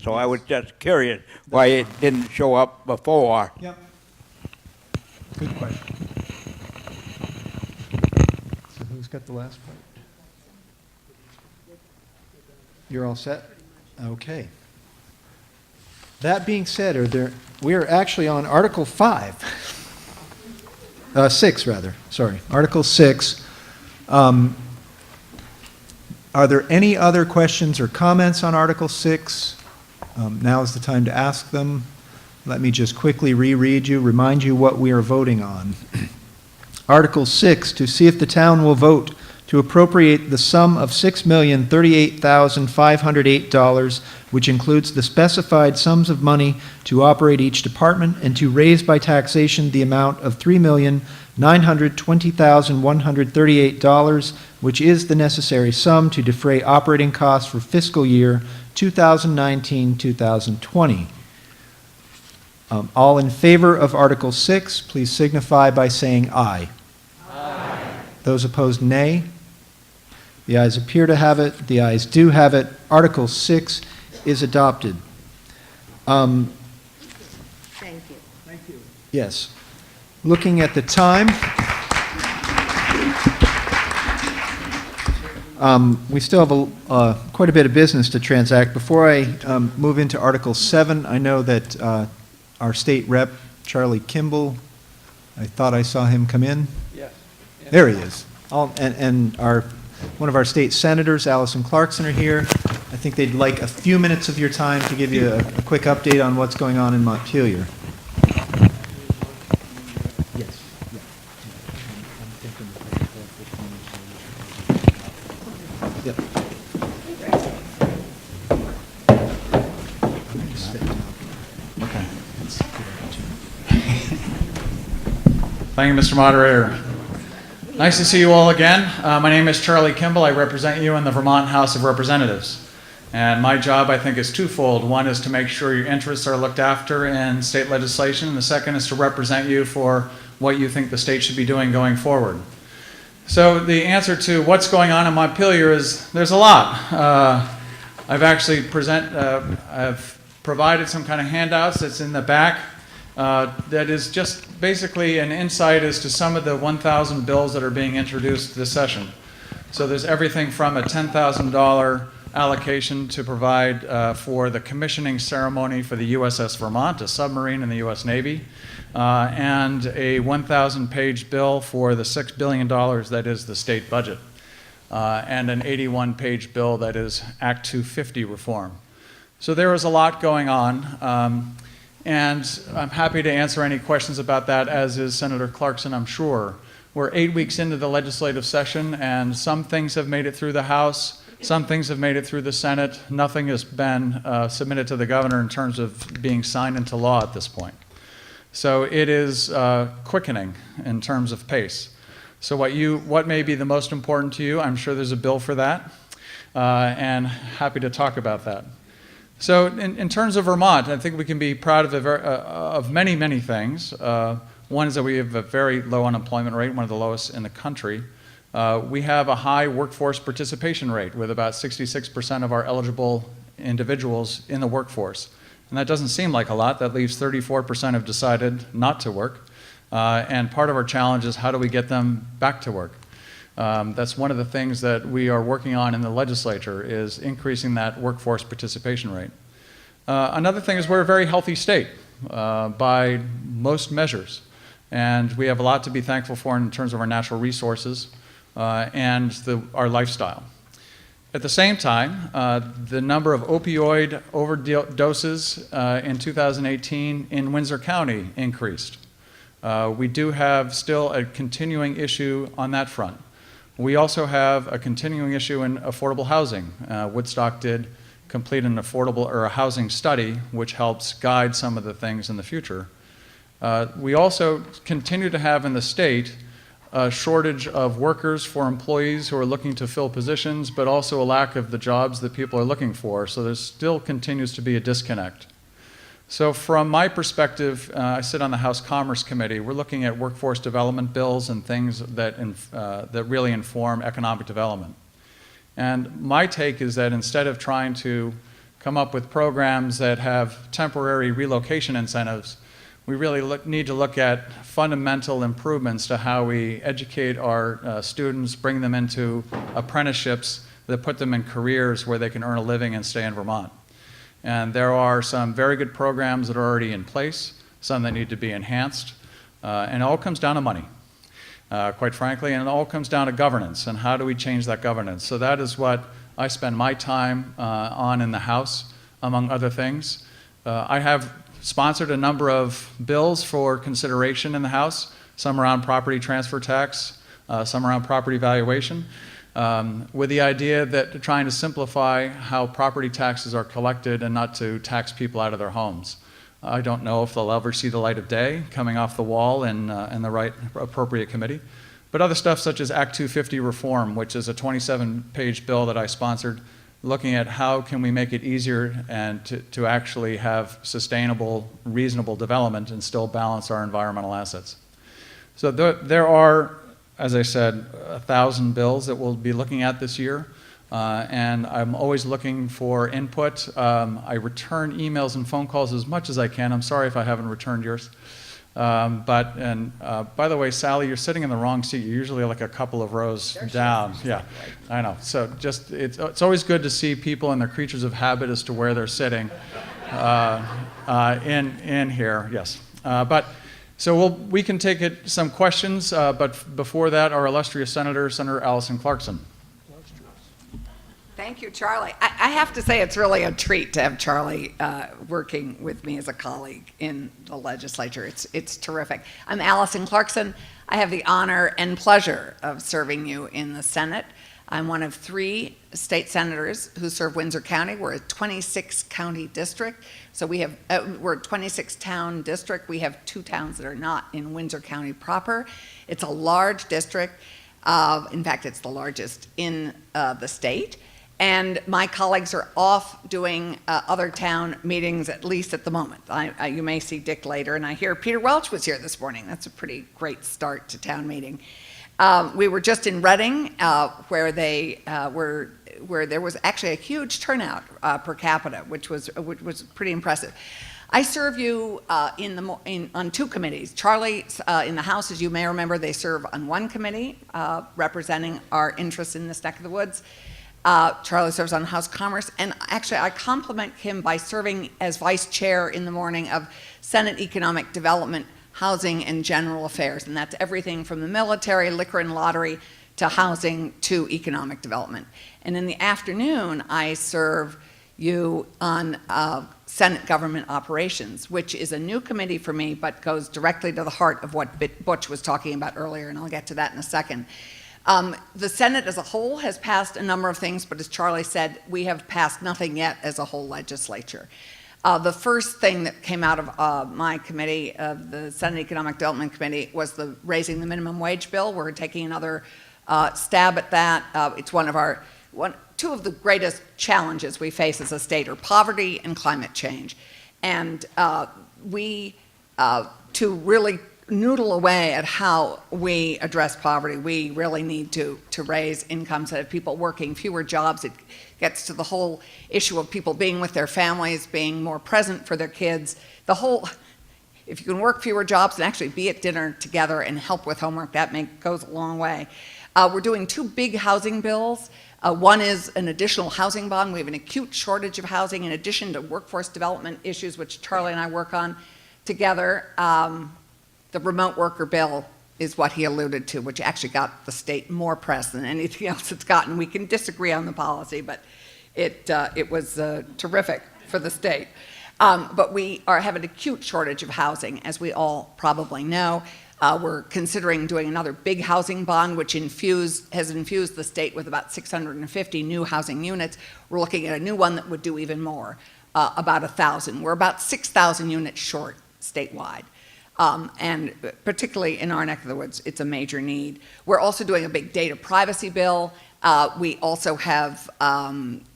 So I was just curious why it didn't show up before. Yep. Good question. So who's got the last part? You're all set? Okay. That being said, we are actually on Article 6 rather, sorry, Article 6. Are there any other questions or comments on Article 6? Now is the time to ask them. Let me just quickly remind you what we are voting on. Article 6, to see if the town will vote to appropriate the sum of $6,038,508, which includes the specified sums of money to operate each department, and to raise by taxation the amount of $3,920,138, which is the necessary sum to defray operating costs for fiscal year 2019-2020. All in favor of Article 6, please signify by saying aye. Aye. Those opposed, nay. The ayes appear to have it. The ayes do have it. Article 6 is adopted. Thank you. Thank you. Yes. Looking at the time, we still have quite a bit of business to transact. Before I move into Article 7, I know that our state rep, Charlie Kimball, I thought I saw him come in. Yes. There he is. And one of our state senators, Allison Clarkson, are here. I think they'd like a few minutes of your time to give you a quick update on what's going on in Montpelier. Yes. Yep. Okay. Thank you, Mr. Moderator. Nice to see you all again. My name is Charlie Kimball. I represent you in the Vermont House of Representatives. And my job, I think, is twofold. One is to make sure your interests are looked after in state legislation, and the second is to represent you for what you think the state should be doing going forward. So the answer to what's going on in Montpelier is there's a lot. I've provided some kind of handouts that's in the back that is just basically an insight as to some of the 1,000 bills that are being introduced this session. So there's everything from a $10,000 allocation to provide for the commissioning ceremony for the USS Vermont, a submarine in the US Navy, and a 1,000-page bill for the $6 billion that is the state budget, and an 81-page bill that is Act 250 reform. So there is a lot going on, and I'm happy to answer any questions about that, as is Senator Clarkson, I'm sure. We're 8 weeks into the legislative session, and some things have made it through the House, some things have made it through the Senate. Nothing has been submitted to the governor in terms of being signed into law at this point. So it is quickening in terms of pace. So what may be the most important to you? I'm sure there's a bill for that, and happy to talk about that. So in terms of Vermont, I think we can be proud of many, many things. One is that we have a very low unemployment rate, one of the lowest in the country. We have a high workforce participation rate with about 66% of our eligible individuals in the workforce. And that doesn't seem like a lot. That leaves 34% have decided not to work. And part of our challenge is how do we get them back to work? That's one of the things that we are working on in the legislature is increasing that workforce participation rate. Another thing is we're a very healthy state by most measures. And we have a lot to be thankful for in terms of our natural resources and our lifestyle. At the same time, the number of opioid overdoses in 2018 in Windsor County increased. We do have still a continuing issue on that front. We also have a continuing issue in affordable housing. Woodstock did complete an a housing study, which helps guide some of the things in the future. We also continue to have in the state a shortage of workers for employees who are looking to fill positions, but also a lack of the jobs that people are looking for. So there still continues to be a disconnect. So from my perspective, I sit on the House Commerce Committee. We're looking at workforce development bills and things that really inform economic development. And my take is that instead of trying to come up with programs that have temporary relocation incentives, we really need to look at fundamental improvements to how we educate our students, bring them into apprenticeships that put them in careers where they can earn a living and stay in Vermont. And there are some very good programs that are already in place, some that need to be enhanced, and it all comes down to money, quite frankly, and it all comes down to governance and how do we change that governance. So that is what I spend my time on in the House, among other things. I have sponsored a number of bills for consideration in the House, some around property transfer tax, some around property valuation, with the idea that trying to simplify how property taxes are collected and not to tax people out of their homes. I don't know if they'll ever see the light of day coming off the wall in the right appropriate committee. But other stuff such as Act 250 reform, which is a 27-page bill that I sponsored, looking at how can we make it easier and to actually have sustainable, reasonable development and still balance our environmental assets. So there are, as I said, 1,000 bills that we'll be looking at this year, and I'm always looking for input. I return emails and phone calls as much as I can. I'm sorry if I haven't returned yours. By the way, Sally, you're sitting in the wrong seat. You're usually like a couple of rows down. Yeah, I know. So just it's always good to see people and their creatures of habit as to where they're sitting in here. Yes, so we can take some questions. But before that, our illustrious Senator Allison Clarkson. Thank you, Charlie. I have to say it's really a treat to have Charlie working with me as a colleague in the legislature. It's terrific. I'm Allison Clarkson. I have the honor and pleasure of serving you in the Senate. I'm one of 3 state senators who serve Windsor County. We're a 26-county district. So we're a 26-town district. We have 2 towns that are not in Windsor County proper. It's a large district. In fact, it's the largest in the state. And my colleagues are off doing other town meetings, at least at the moment. You may see Dick later, and I hear Peter Welch was here this morning. That's a pretty great start to town meeting. We were just in Reading, where there was actually a huge turnout per capita, which was pretty impressive. I serve you on 2 committees. Charlie, in the House, as you may remember, they serve on 1 committee representing our interests in this neck of the woods. Charlie serves on House Commerce, and actually I compliment him by serving as vice chair in the morning of Senate Economic Development, Housing, and General Affairs, and that's everything from the military, liquor and lottery, to housing, to economic development. And in the afternoon, I serve you on Senate Government Operations, which is a new committee for me, but goes directly to the heart of what Butch was talking about earlier, and I'll get to that in a second. The Senate as a whole has passed a number of things, but as Charlie said, we have passed nothing yet as a whole legislature. The first thing that came out of my committee, of the Senate Economic Development Committee, was the raising the minimum wage bill. We're taking another stab at that. It's two of the greatest challenges we face as a state are poverty and climate change. And to really noodle away at how we address poverty, we really need to raise incomes, have people working fewer jobs. It gets to the whole issue of people being with their families, being more present for their kids. If you can work fewer jobs and actually be at dinner together and help with homework, that goes a long way. We're doing two big housing bills. One is an additional housing bond. We have an acute shortage of housing in addition to workforce development issues, which Charlie and I work on together. The remote worker bill is what he alluded to, which actually got the state more press than anything else it's gotten. We can disagree on the policy, but it was terrific for the state. But we have an acute shortage of housing, as we all probably know. We're considering doing another big housing bond, which has infused the state with about 650 new housing units. We're looking at a new one that would do even more, about 1,000. We're about 6,000 units short statewide. And particularly in our neck of the woods, it's a major need. We're also doing a big data privacy bill. We also have,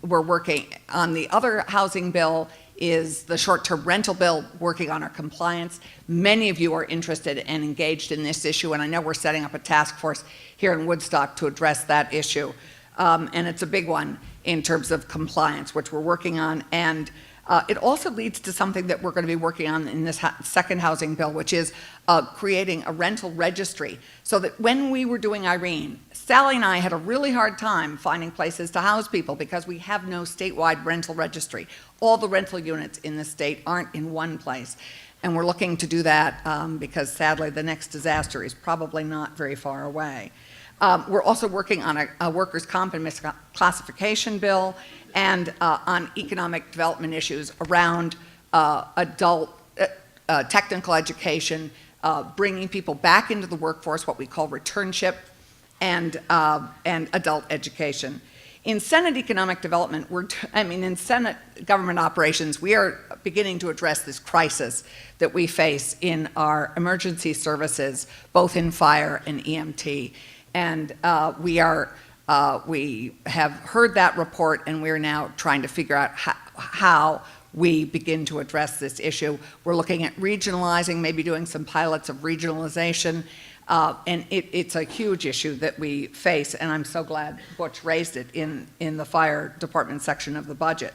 we're working on the other housing bill is the short-term rental bill, working on our compliance. Many of you are interested and engaged in this issue, and I know we're setting up a task force here in Woodstock to address that issue. And it's a big one in terms of compliance, which we're working on. And it also leads to something that we're going to be working on in this second housing bill, which is creating a rental registry, so that when we were doing Irene, Sally and I had a really hard time finding places to house people because we have no statewide rental registry. All the rental units in the state aren't in one place. And we're looking to do that because sadly the next disaster is probably not very far away. We're also working on a workers' comp and misclassification bill, and on economic development issues around adult technical education, bringing people back into the workforce, what we call returnship, and adult education. In Senate economic development, in Senate government operations, we are beginning to address this crisis that we face in our emergency services, both in fire and EMT. And we have heard that report, and we're now trying to figure out how we begin to address this issue. We're looking at regionalizing, maybe doing some pilots of regionalization, and it's a huge issue that we face, and I'm so glad Butch raised it in the fire department section of the budget.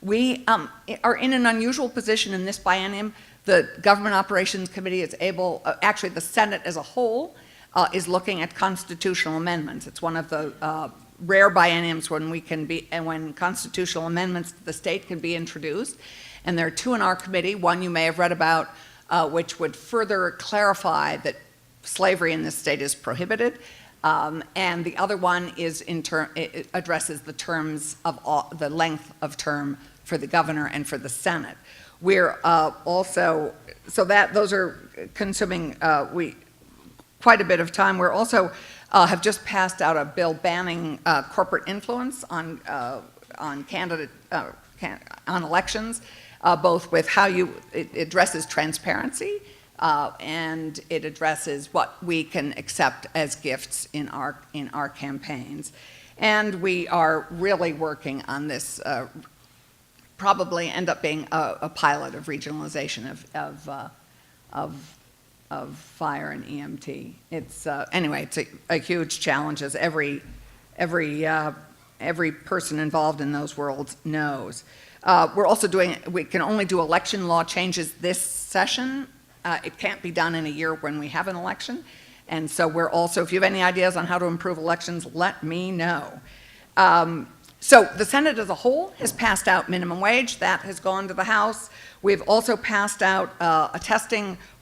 We are in an unusual position in this biennium. The Government Operations Committee is able, actually the Senate as a whole, is looking at constitutional amendments. It's one of the rare bienniums when constitutional amendments to the state can be introduced. And there are two in our committee. One you may have read about, which would further clarify that slavery in this state is prohibited. And the other one is it addresses the terms of the length of term for the governor and for the Senate. We're also, those are consuming quite a bit of time. We're also have just passed out a bill banning corporate influence on elections, both with how it addresses transparency and it addresses what we can accept as gifts in our campaigns. And we are really working on this. Probably end up being a pilot of regionalization of fire and EMT. It's anyway, it's a huge challenge, as every person involved in those worlds knows. We're also we can only do election law changes this session. It can't be done in a year when we have an election. And so we're also, if you have any ideas on how to improve elections, let me know. So the Senate as a whole has passed out minimum wage. That has gone to the House. We've also passed out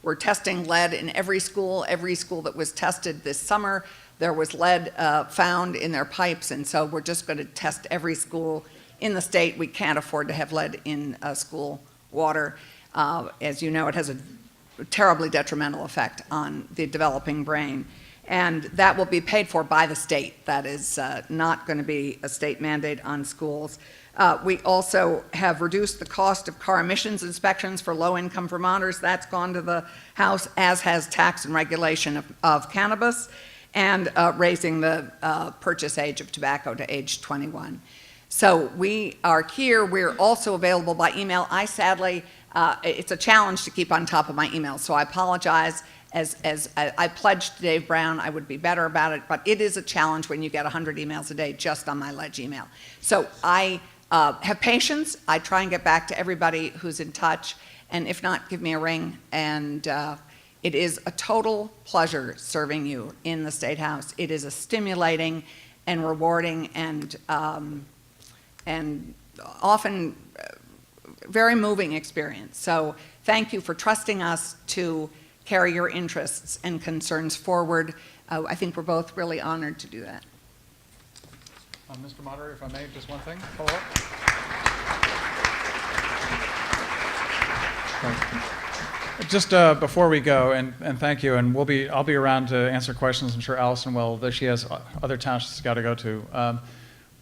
we're testing lead in every school. Every school that was tested this summer, there was lead found in their pipes, and so we're just going to test every school in the state. We can't afford to have lead in school water. As you know, it has a terribly detrimental effect on the developing brain. And that will be paid for by the state. That is not going to be a state mandate on schools. We also have reduced the cost of car emissions inspections for low-income Vermonters. That's gone to the House, as has tax and regulation of cannabis, and raising the purchase age of tobacco to age 21. So we are here. We're also available by email. I sadly, it's a challenge to keep on top of my emails, so I apologize. As I pledged to Dave Brown, I would be better about it, but it is a challenge when you get 100 emails a day just on my Ledge email. So I have patience. I try and get back to everybody who's in touch, and if not, give me a ring. And it is a total pleasure serving you in the State House. It is a stimulating and rewarding and often very moving experience. So thank you for trusting us to carry your interests and concerns forward. I think we're both really honored to do that. Mr. Moderator, if I may, just one thing, follow up. Just before we go, and thank you, and I'll be around to answer questions. I'm sure Allison will, though she has other towns she's got to go to.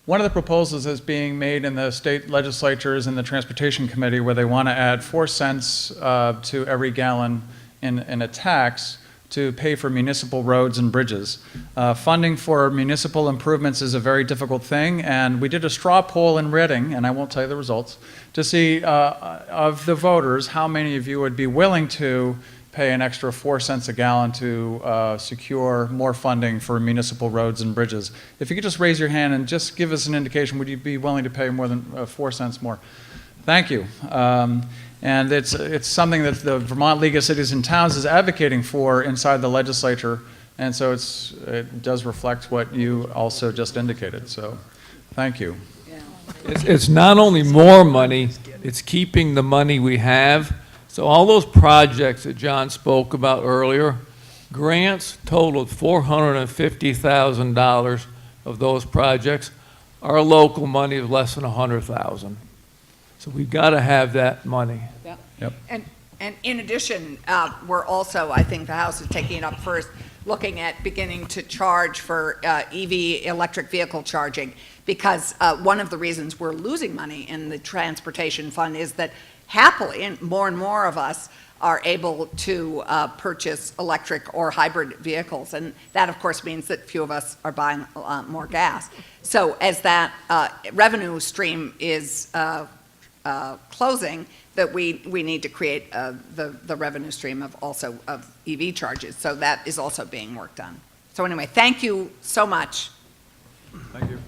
One of the proposals that's being made in the state legislatures and the Transportation Committee, where they want to add 4 cents to every gallon in a tax to pay for municipal roads and bridges. Funding for municipal improvements is a very difficult thing, and we did a straw poll in Reading, and I won't tell you the results, to see of the voters how many of you would be willing to pay an extra 4 cents a gallon to secure more funding for municipal roads and bridges. If you could just raise your hand and just give us an indication, would you be willing to pay more than 4 cents more? Thank you. And it's something that the Vermont League of Cities and Towns is advocating for inside the legislature, and so it does reflect what you also just indicated. So, thank you. It's not only more money, it's keeping the money we have. So all those projects that John spoke about earlier, grants totaled $450,000 of those projects. Our local money is less than $100,000. So we've got to have that money. Yep. And in addition, we're also, I think the House is taking it up first, looking at beginning to charge for EV, electric vehicle charging, because one of the reasons we're losing money in the transportation fund is that happily, and more of us are able to purchase electric or hybrid vehicles, and that of course means that few of us are buying more gas. So as that revenue stream is closing, that we need to create the revenue stream of also of EV charges. So that is also being worked on. So anyway, thank you so much. Thank you.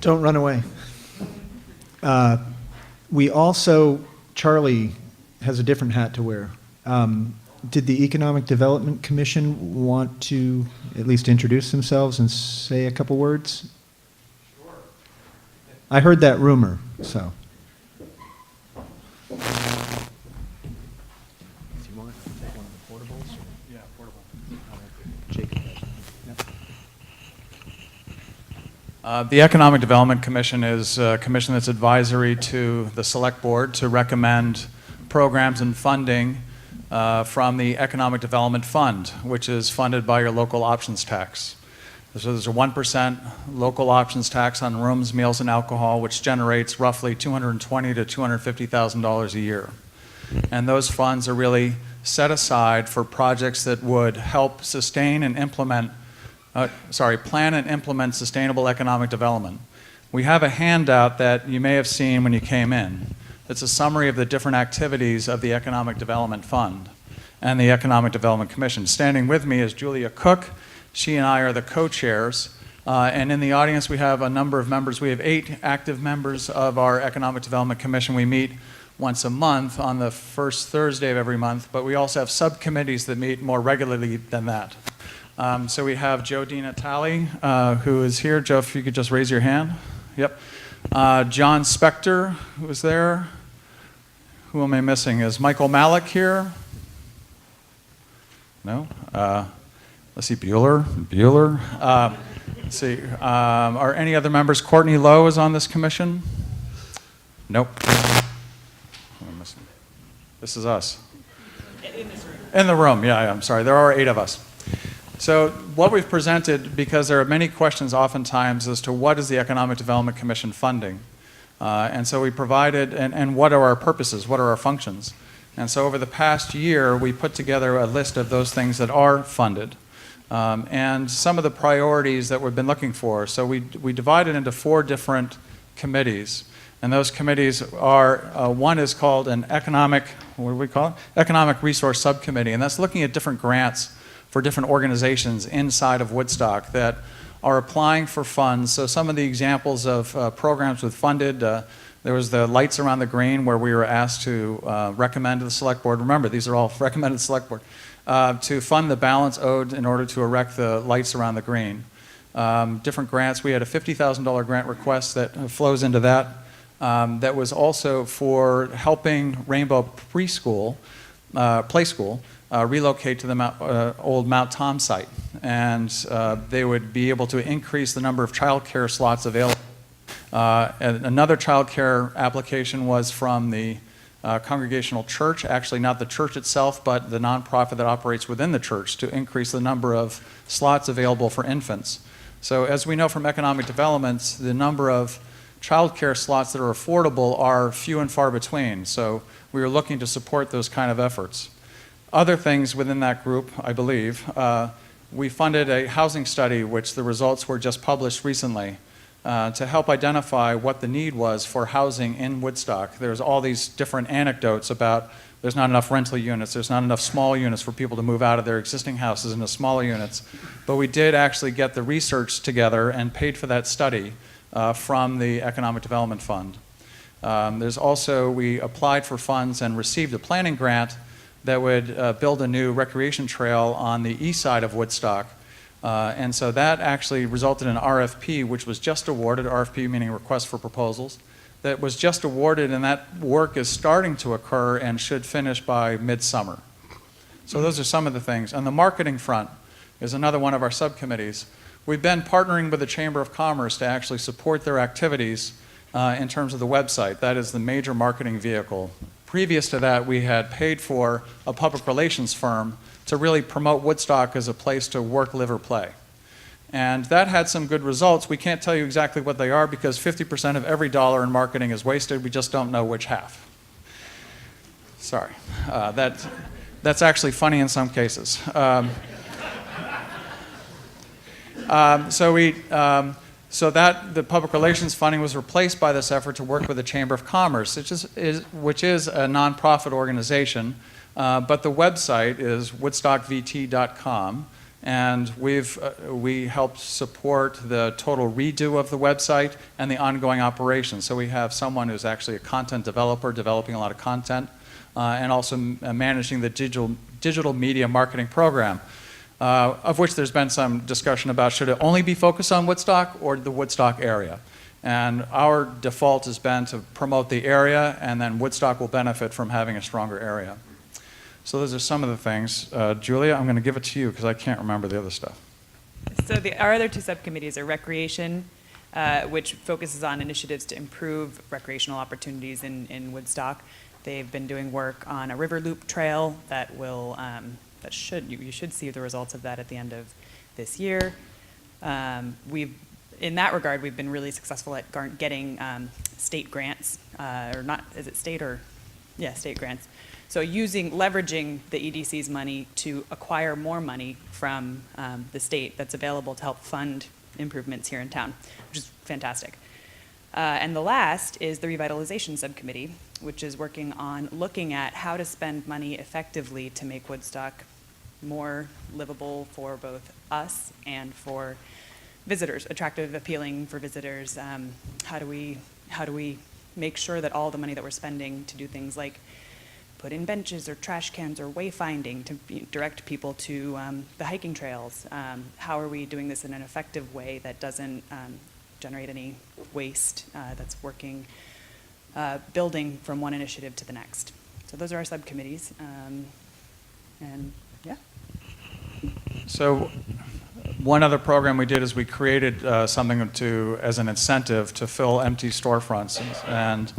Don't run away. We also, Charlie has a different hat to wear. Did the Economic Development Commission want to at least introduce themselves and say a couple words? Sure. I heard that rumor, so. Do you want to take one of the portables? Yeah, portable. Jacob. Yep. The Economic Development Commission is a commission that's advisory to the Select Board to recommend programs and funding from the Economic Development Fund, which is funded by your local options tax. So there's a 1% local options tax on rooms, meals, and alcohol, which generates roughly $220,000 to $250,000 a year. And those funds are really set aside for projects that would help sustain and implement, plan and implement sustainable economic development. We have a handout that you may have seen when you came in. It's a summary of the different activities of the Economic Development Fund and the Economic Development Commission. Standing with me is Julia Cook. She and I are the co-chairs. And in the audience, we have a number of members. We have 8 active members of our Economic Development Commission. We meet once a month on the first Thursday of every month, but we also have subcommittees that meet more regularly than that. So we have Joe Di Natale, who is here. Joe, if you could just raise your hand. Yep. John Spector, who is there. Who am I missing? Is Michael Malik here? No? Let's see, Bueller. Let's see. Are any other members? Courtney Lowe is on this commission? Nope. Who am I missing? This is us. In the room, yeah, I'm sorry. There are 8 of us. So what we've presented, because there are many questions oftentimes as to what is the Economic Development Commission funding. And so we provided, and what are our purposes, what are our functions? And so over the past year, we put together a list of those things that are funded. And some of the priorities that we've been looking for. So we divided into 4 different committees. And those committees are, one is called an economic, what do we call it? Economic Resource Subcommittee. And that's looking at different grants for different organizations inside of Woodstock that are applying for funds. So some of the examples of programs with funded, there was the Lights Around the Green, where we were asked to recommend to the Select Board, remember these are all recommended to the Select Board, to fund the balance owed in order to erect the lights around the green. Different grants, we had a $50,000 grant request that flows into that. That was also for helping Rainbow Preschool, Play School, relocate to the old Mount Tom site. And they would be able to increase the number of child care slots available. And another child care application was from the Congregational Church, actually not the church itself, but the nonprofit that operates within the church, to increase the number of slots available for infants. So as we know from economic development, the number of child care slots that are affordable are few and far between. So we are looking to support those kind of efforts. Other things within that group, I believe, we funded a housing study, which the results were just published recently, to help identify what the need was for housing in Woodstock. There's all these different anecdotes about there's not enough rental units, there's not enough small units for people to move out of their existing houses into smaller units. But we did actually get the research together and paid for that study from the Economic Development Fund. There's also, we applied for funds and received a planning grant that would build a new recreation trail on the east side of Woodstock. And so that actually resulted in an RFP, which was just awarded, RFP meaning request for proposals, that was just awarded, and that work is starting to occur and should finish by midsummer. So those are some of the things. On the marketing front is another one of our subcommittees. We've been partnering with the Chamber of Commerce to actually support their activities in terms of the website. That is the major marketing vehicle. Previous to that, we had paid for a public relations firm to really promote Woodstock as a place to work, live, or play. And that had some good results. We can't tell you exactly what they are because 50% of every dollar in marketing is wasted. We just don't know which half. Sorry. That's actually funny in some cases. So that the public relations funding was replaced by this effort to work with the Chamber of Commerce, which is a nonprofit organization, but the website is woodstockvt.com, and we helped support the total redo of the website and the ongoing operations. So we have someone who's actually a content developer developing a lot of content, and also managing the digital media marketing program. Of which there's been some discussion about should it only be focused on Woodstock or the Woodstock area. And our default has been to promote the area, and then Woodstock will benefit from having a stronger area. So those are some of the things. Julia, I'm going to give it to you because I can't remember the other stuff. So our other 2 subcommittees are recreation, which focuses on initiatives to improve recreational opportunities in Woodstock. They've been doing work on a river loop trail that will you should see the results of that at the end of this year. In that regard, we've been really successful at getting state grants, or not, is it state or, yeah, state grants. So leveraging the EDC's money to acquire more money from the state that's available to help fund improvements here in town, which is fantastic. And the last is the revitalization subcommittee, which is working on looking at how to spend money effectively to make Woodstock more livable for both us and for visitors, attractive, appealing for visitors. How do we make sure that all the money that we're spending to do things like put in benches or trash cans or wayfinding to direct people to the hiking trails, how are we doing this in an effective way that doesn't generate any waste, that's working, building from one initiative to the next. So those are our subcommittees. And yeah. So one other program we did is we created something as an incentive to fill empty storefronts. And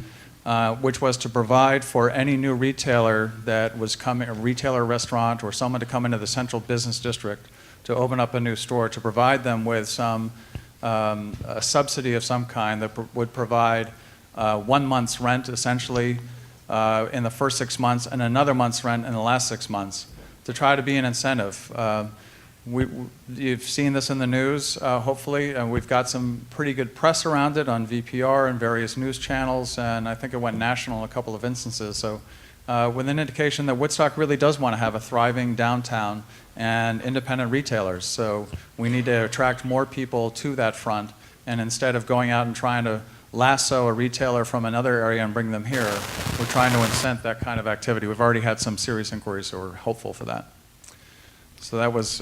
which was to provide for any new retailer that was coming, a retailer, restaurant, or someone to come into the central business district to open up a new store, to provide them with some a subsidy of some kind that would provide 1 month's rent, essentially, in the first 6 months, and another month's rent in the last 6 months, to try to be an incentive. You've seen this in the news, hopefully. We've got some pretty good press around it on VPR and various news channels, and I think it went national in a couple of instances. So with an indication that Woodstock really does want to have a thriving downtown and independent retailers. So we need to attract more people to that front, and instead of going out and trying to lasso a retailer from another area and bring them here, we're trying to incent that kind of activity. We've already had some serious inquiries, so we're hopeful for that. So that was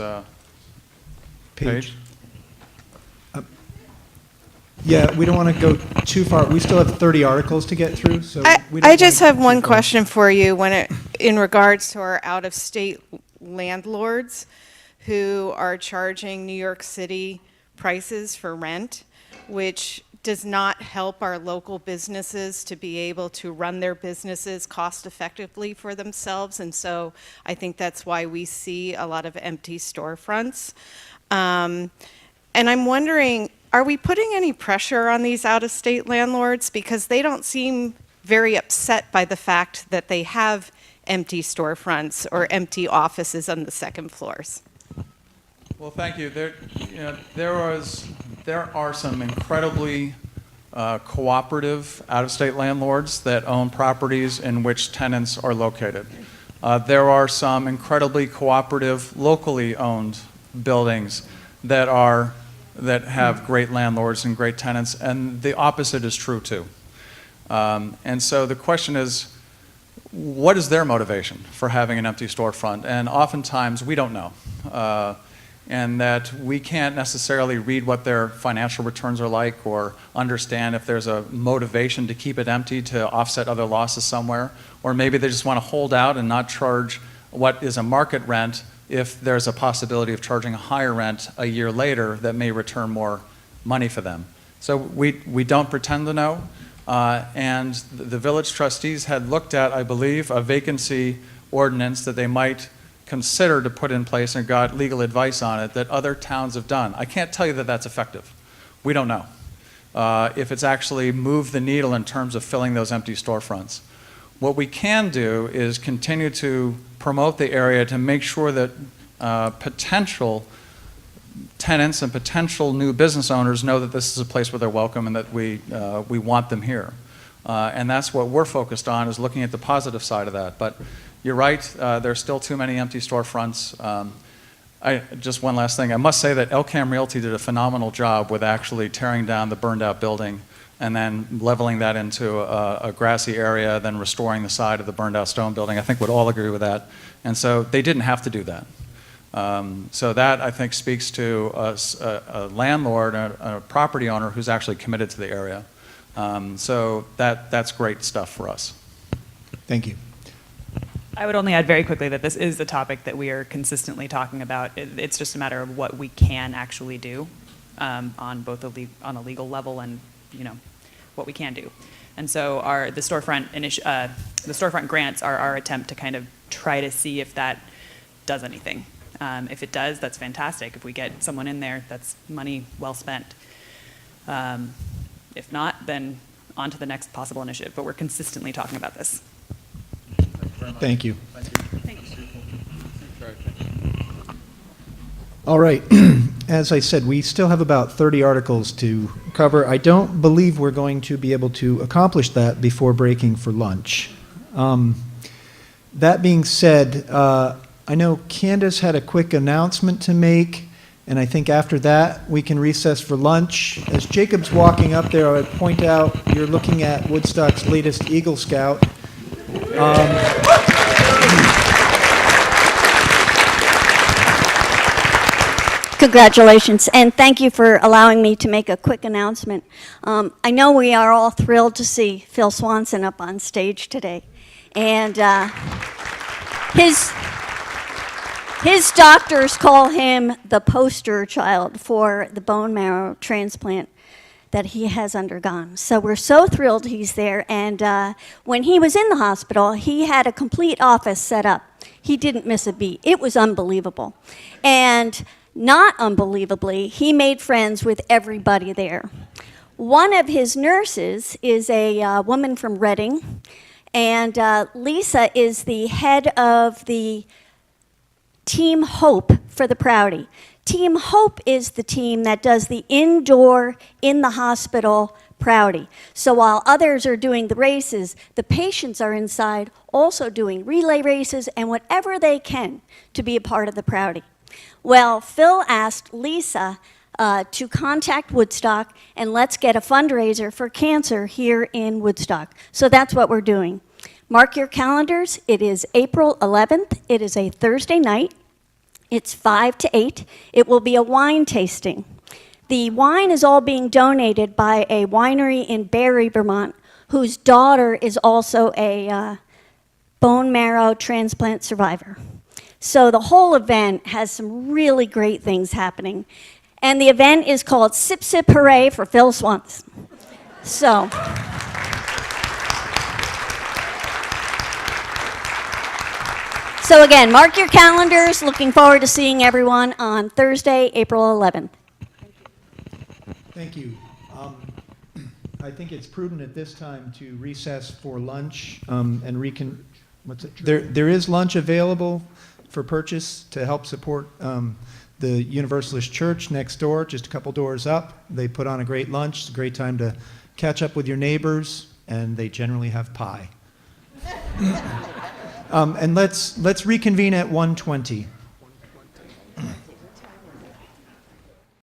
Paige. Yeah, we don't want to go too far. We still have 30 articles to get through, so we don't I just wanna have go one too far. question for you in regards to our out-of-state landlords who are charging New York City prices for rent, which does not help our local businesses to be able to run their businesses cost effectively for themselves. And so I think that's why we see a lot of empty storefronts. And I'm wondering, are we putting any pressure on these out-of-state landlords? Because they don't seem very upset by the fact that they have empty storefronts or empty offices on the second floors. Well, thank you. There are some incredibly cooperative out-of-state landlords that own properties in which tenants are located. There are some incredibly cooperative, locally owned buildings that have great landlords and great tenants, and the opposite is true too. And so the question is, what is their motivation for having an empty storefront? And oftentimes we don't know. And that we can't necessarily read what their financial returns are like or understand if there's a motivation to keep it empty to offset other losses somewhere, or maybe they just want to hold out and not charge what is a market rent if there's a possibility of charging a higher rent a year later that may return more money for them. So we don't pretend to know. And the village trustees had looked at, I believe, a vacancy ordinance that they might consider to put in place and got legal advice on it that other towns have done. I can't tell you that that's effective. We don't know if it's actually moved the needle in terms of filling those empty storefronts. What we can do is continue to promote the area to make sure that potential tenants and potential new business owners know that this is a place where they're welcome and that we want them here. And that's what we're focused on, is looking at the positive side of that. But you're right, there's still too many empty storefronts. Just one last thing. I must say that Elkham Realty did a phenomenal job with actually tearing down the burned out building and then leveling that into a grassy area, then restoring the side of the burned out stone building. I think we'd all agree with that. And so they didn't have to do that. So that, I think, speaks to a landlord, a property owner who's actually committed to the area. So that's great stuff for us. Thank you. I would only add very quickly that this is a topic that we are consistently talking about. It's just a matter of what we can actually do on both on a legal level and what we can do. And so the storefront grants are our attempt to kind of try to see if that does anything. If it does, that's fantastic. If we get someone in there, that's money well spent. If not, then on to the next possible initiative. But we're consistently talking about this. Thank you. Thank you. All right. As I said, we still have about 30 articles to cover. I don't believe we're going to be able to accomplish that before breaking for lunch. That being said, I know Candace had a quick announcement to make, and I think after that we can recess for lunch. As Jacob's walking up there, I would point out you're looking at Woodstock's latest Eagle Scout. Congratulations, and thank you for allowing me to make a quick announcement. I know we are all thrilled to see Phil Swanson up on stage today, and his doctors call him the poster child for the bone marrow transplant that he has undergone. So we're so thrilled he's there. And when he was in the hospital, he had a complete office set up. He didn't miss a beat. It was unbelievable. And not unbelievably, he made friends with everybody there. One of his nurses is a woman from Reading, and Lisa is the head of the Team Hope for the Proudy. Team Hope is the team that does the indoor, in the hospital Proudy. So while others are doing the races, the patients are inside also doing relay races and whatever they can to be a part of the Proudy. Well, Phil asked Lisa to contact Woodstock and let's get a fundraiser for cancer here in Woodstock. So that's what we're doing. Mark your calendars. It is April 11th. It is a Thursday night. It's 5 to 8. It will be a wine tasting. The wine is all being donated by a winery in Barre, Vermont, whose daughter is also a bone marrow transplant survivor. So the whole event has some really great things happening. And the event is called Sip Sip Hooray for Phil Swanson. So. So again, mark your calendars. Looking forward to seeing everyone on Thursday, April 11th. Thank you. I think it's prudent at this time to recess for lunch and There is lunch available for purchase to help support the Universalist Church next door, just a couple doors up. They put on a great lunch. It's a great time to catch up with your neighbors, and they generally have pie. And let's reconvene at 1:20.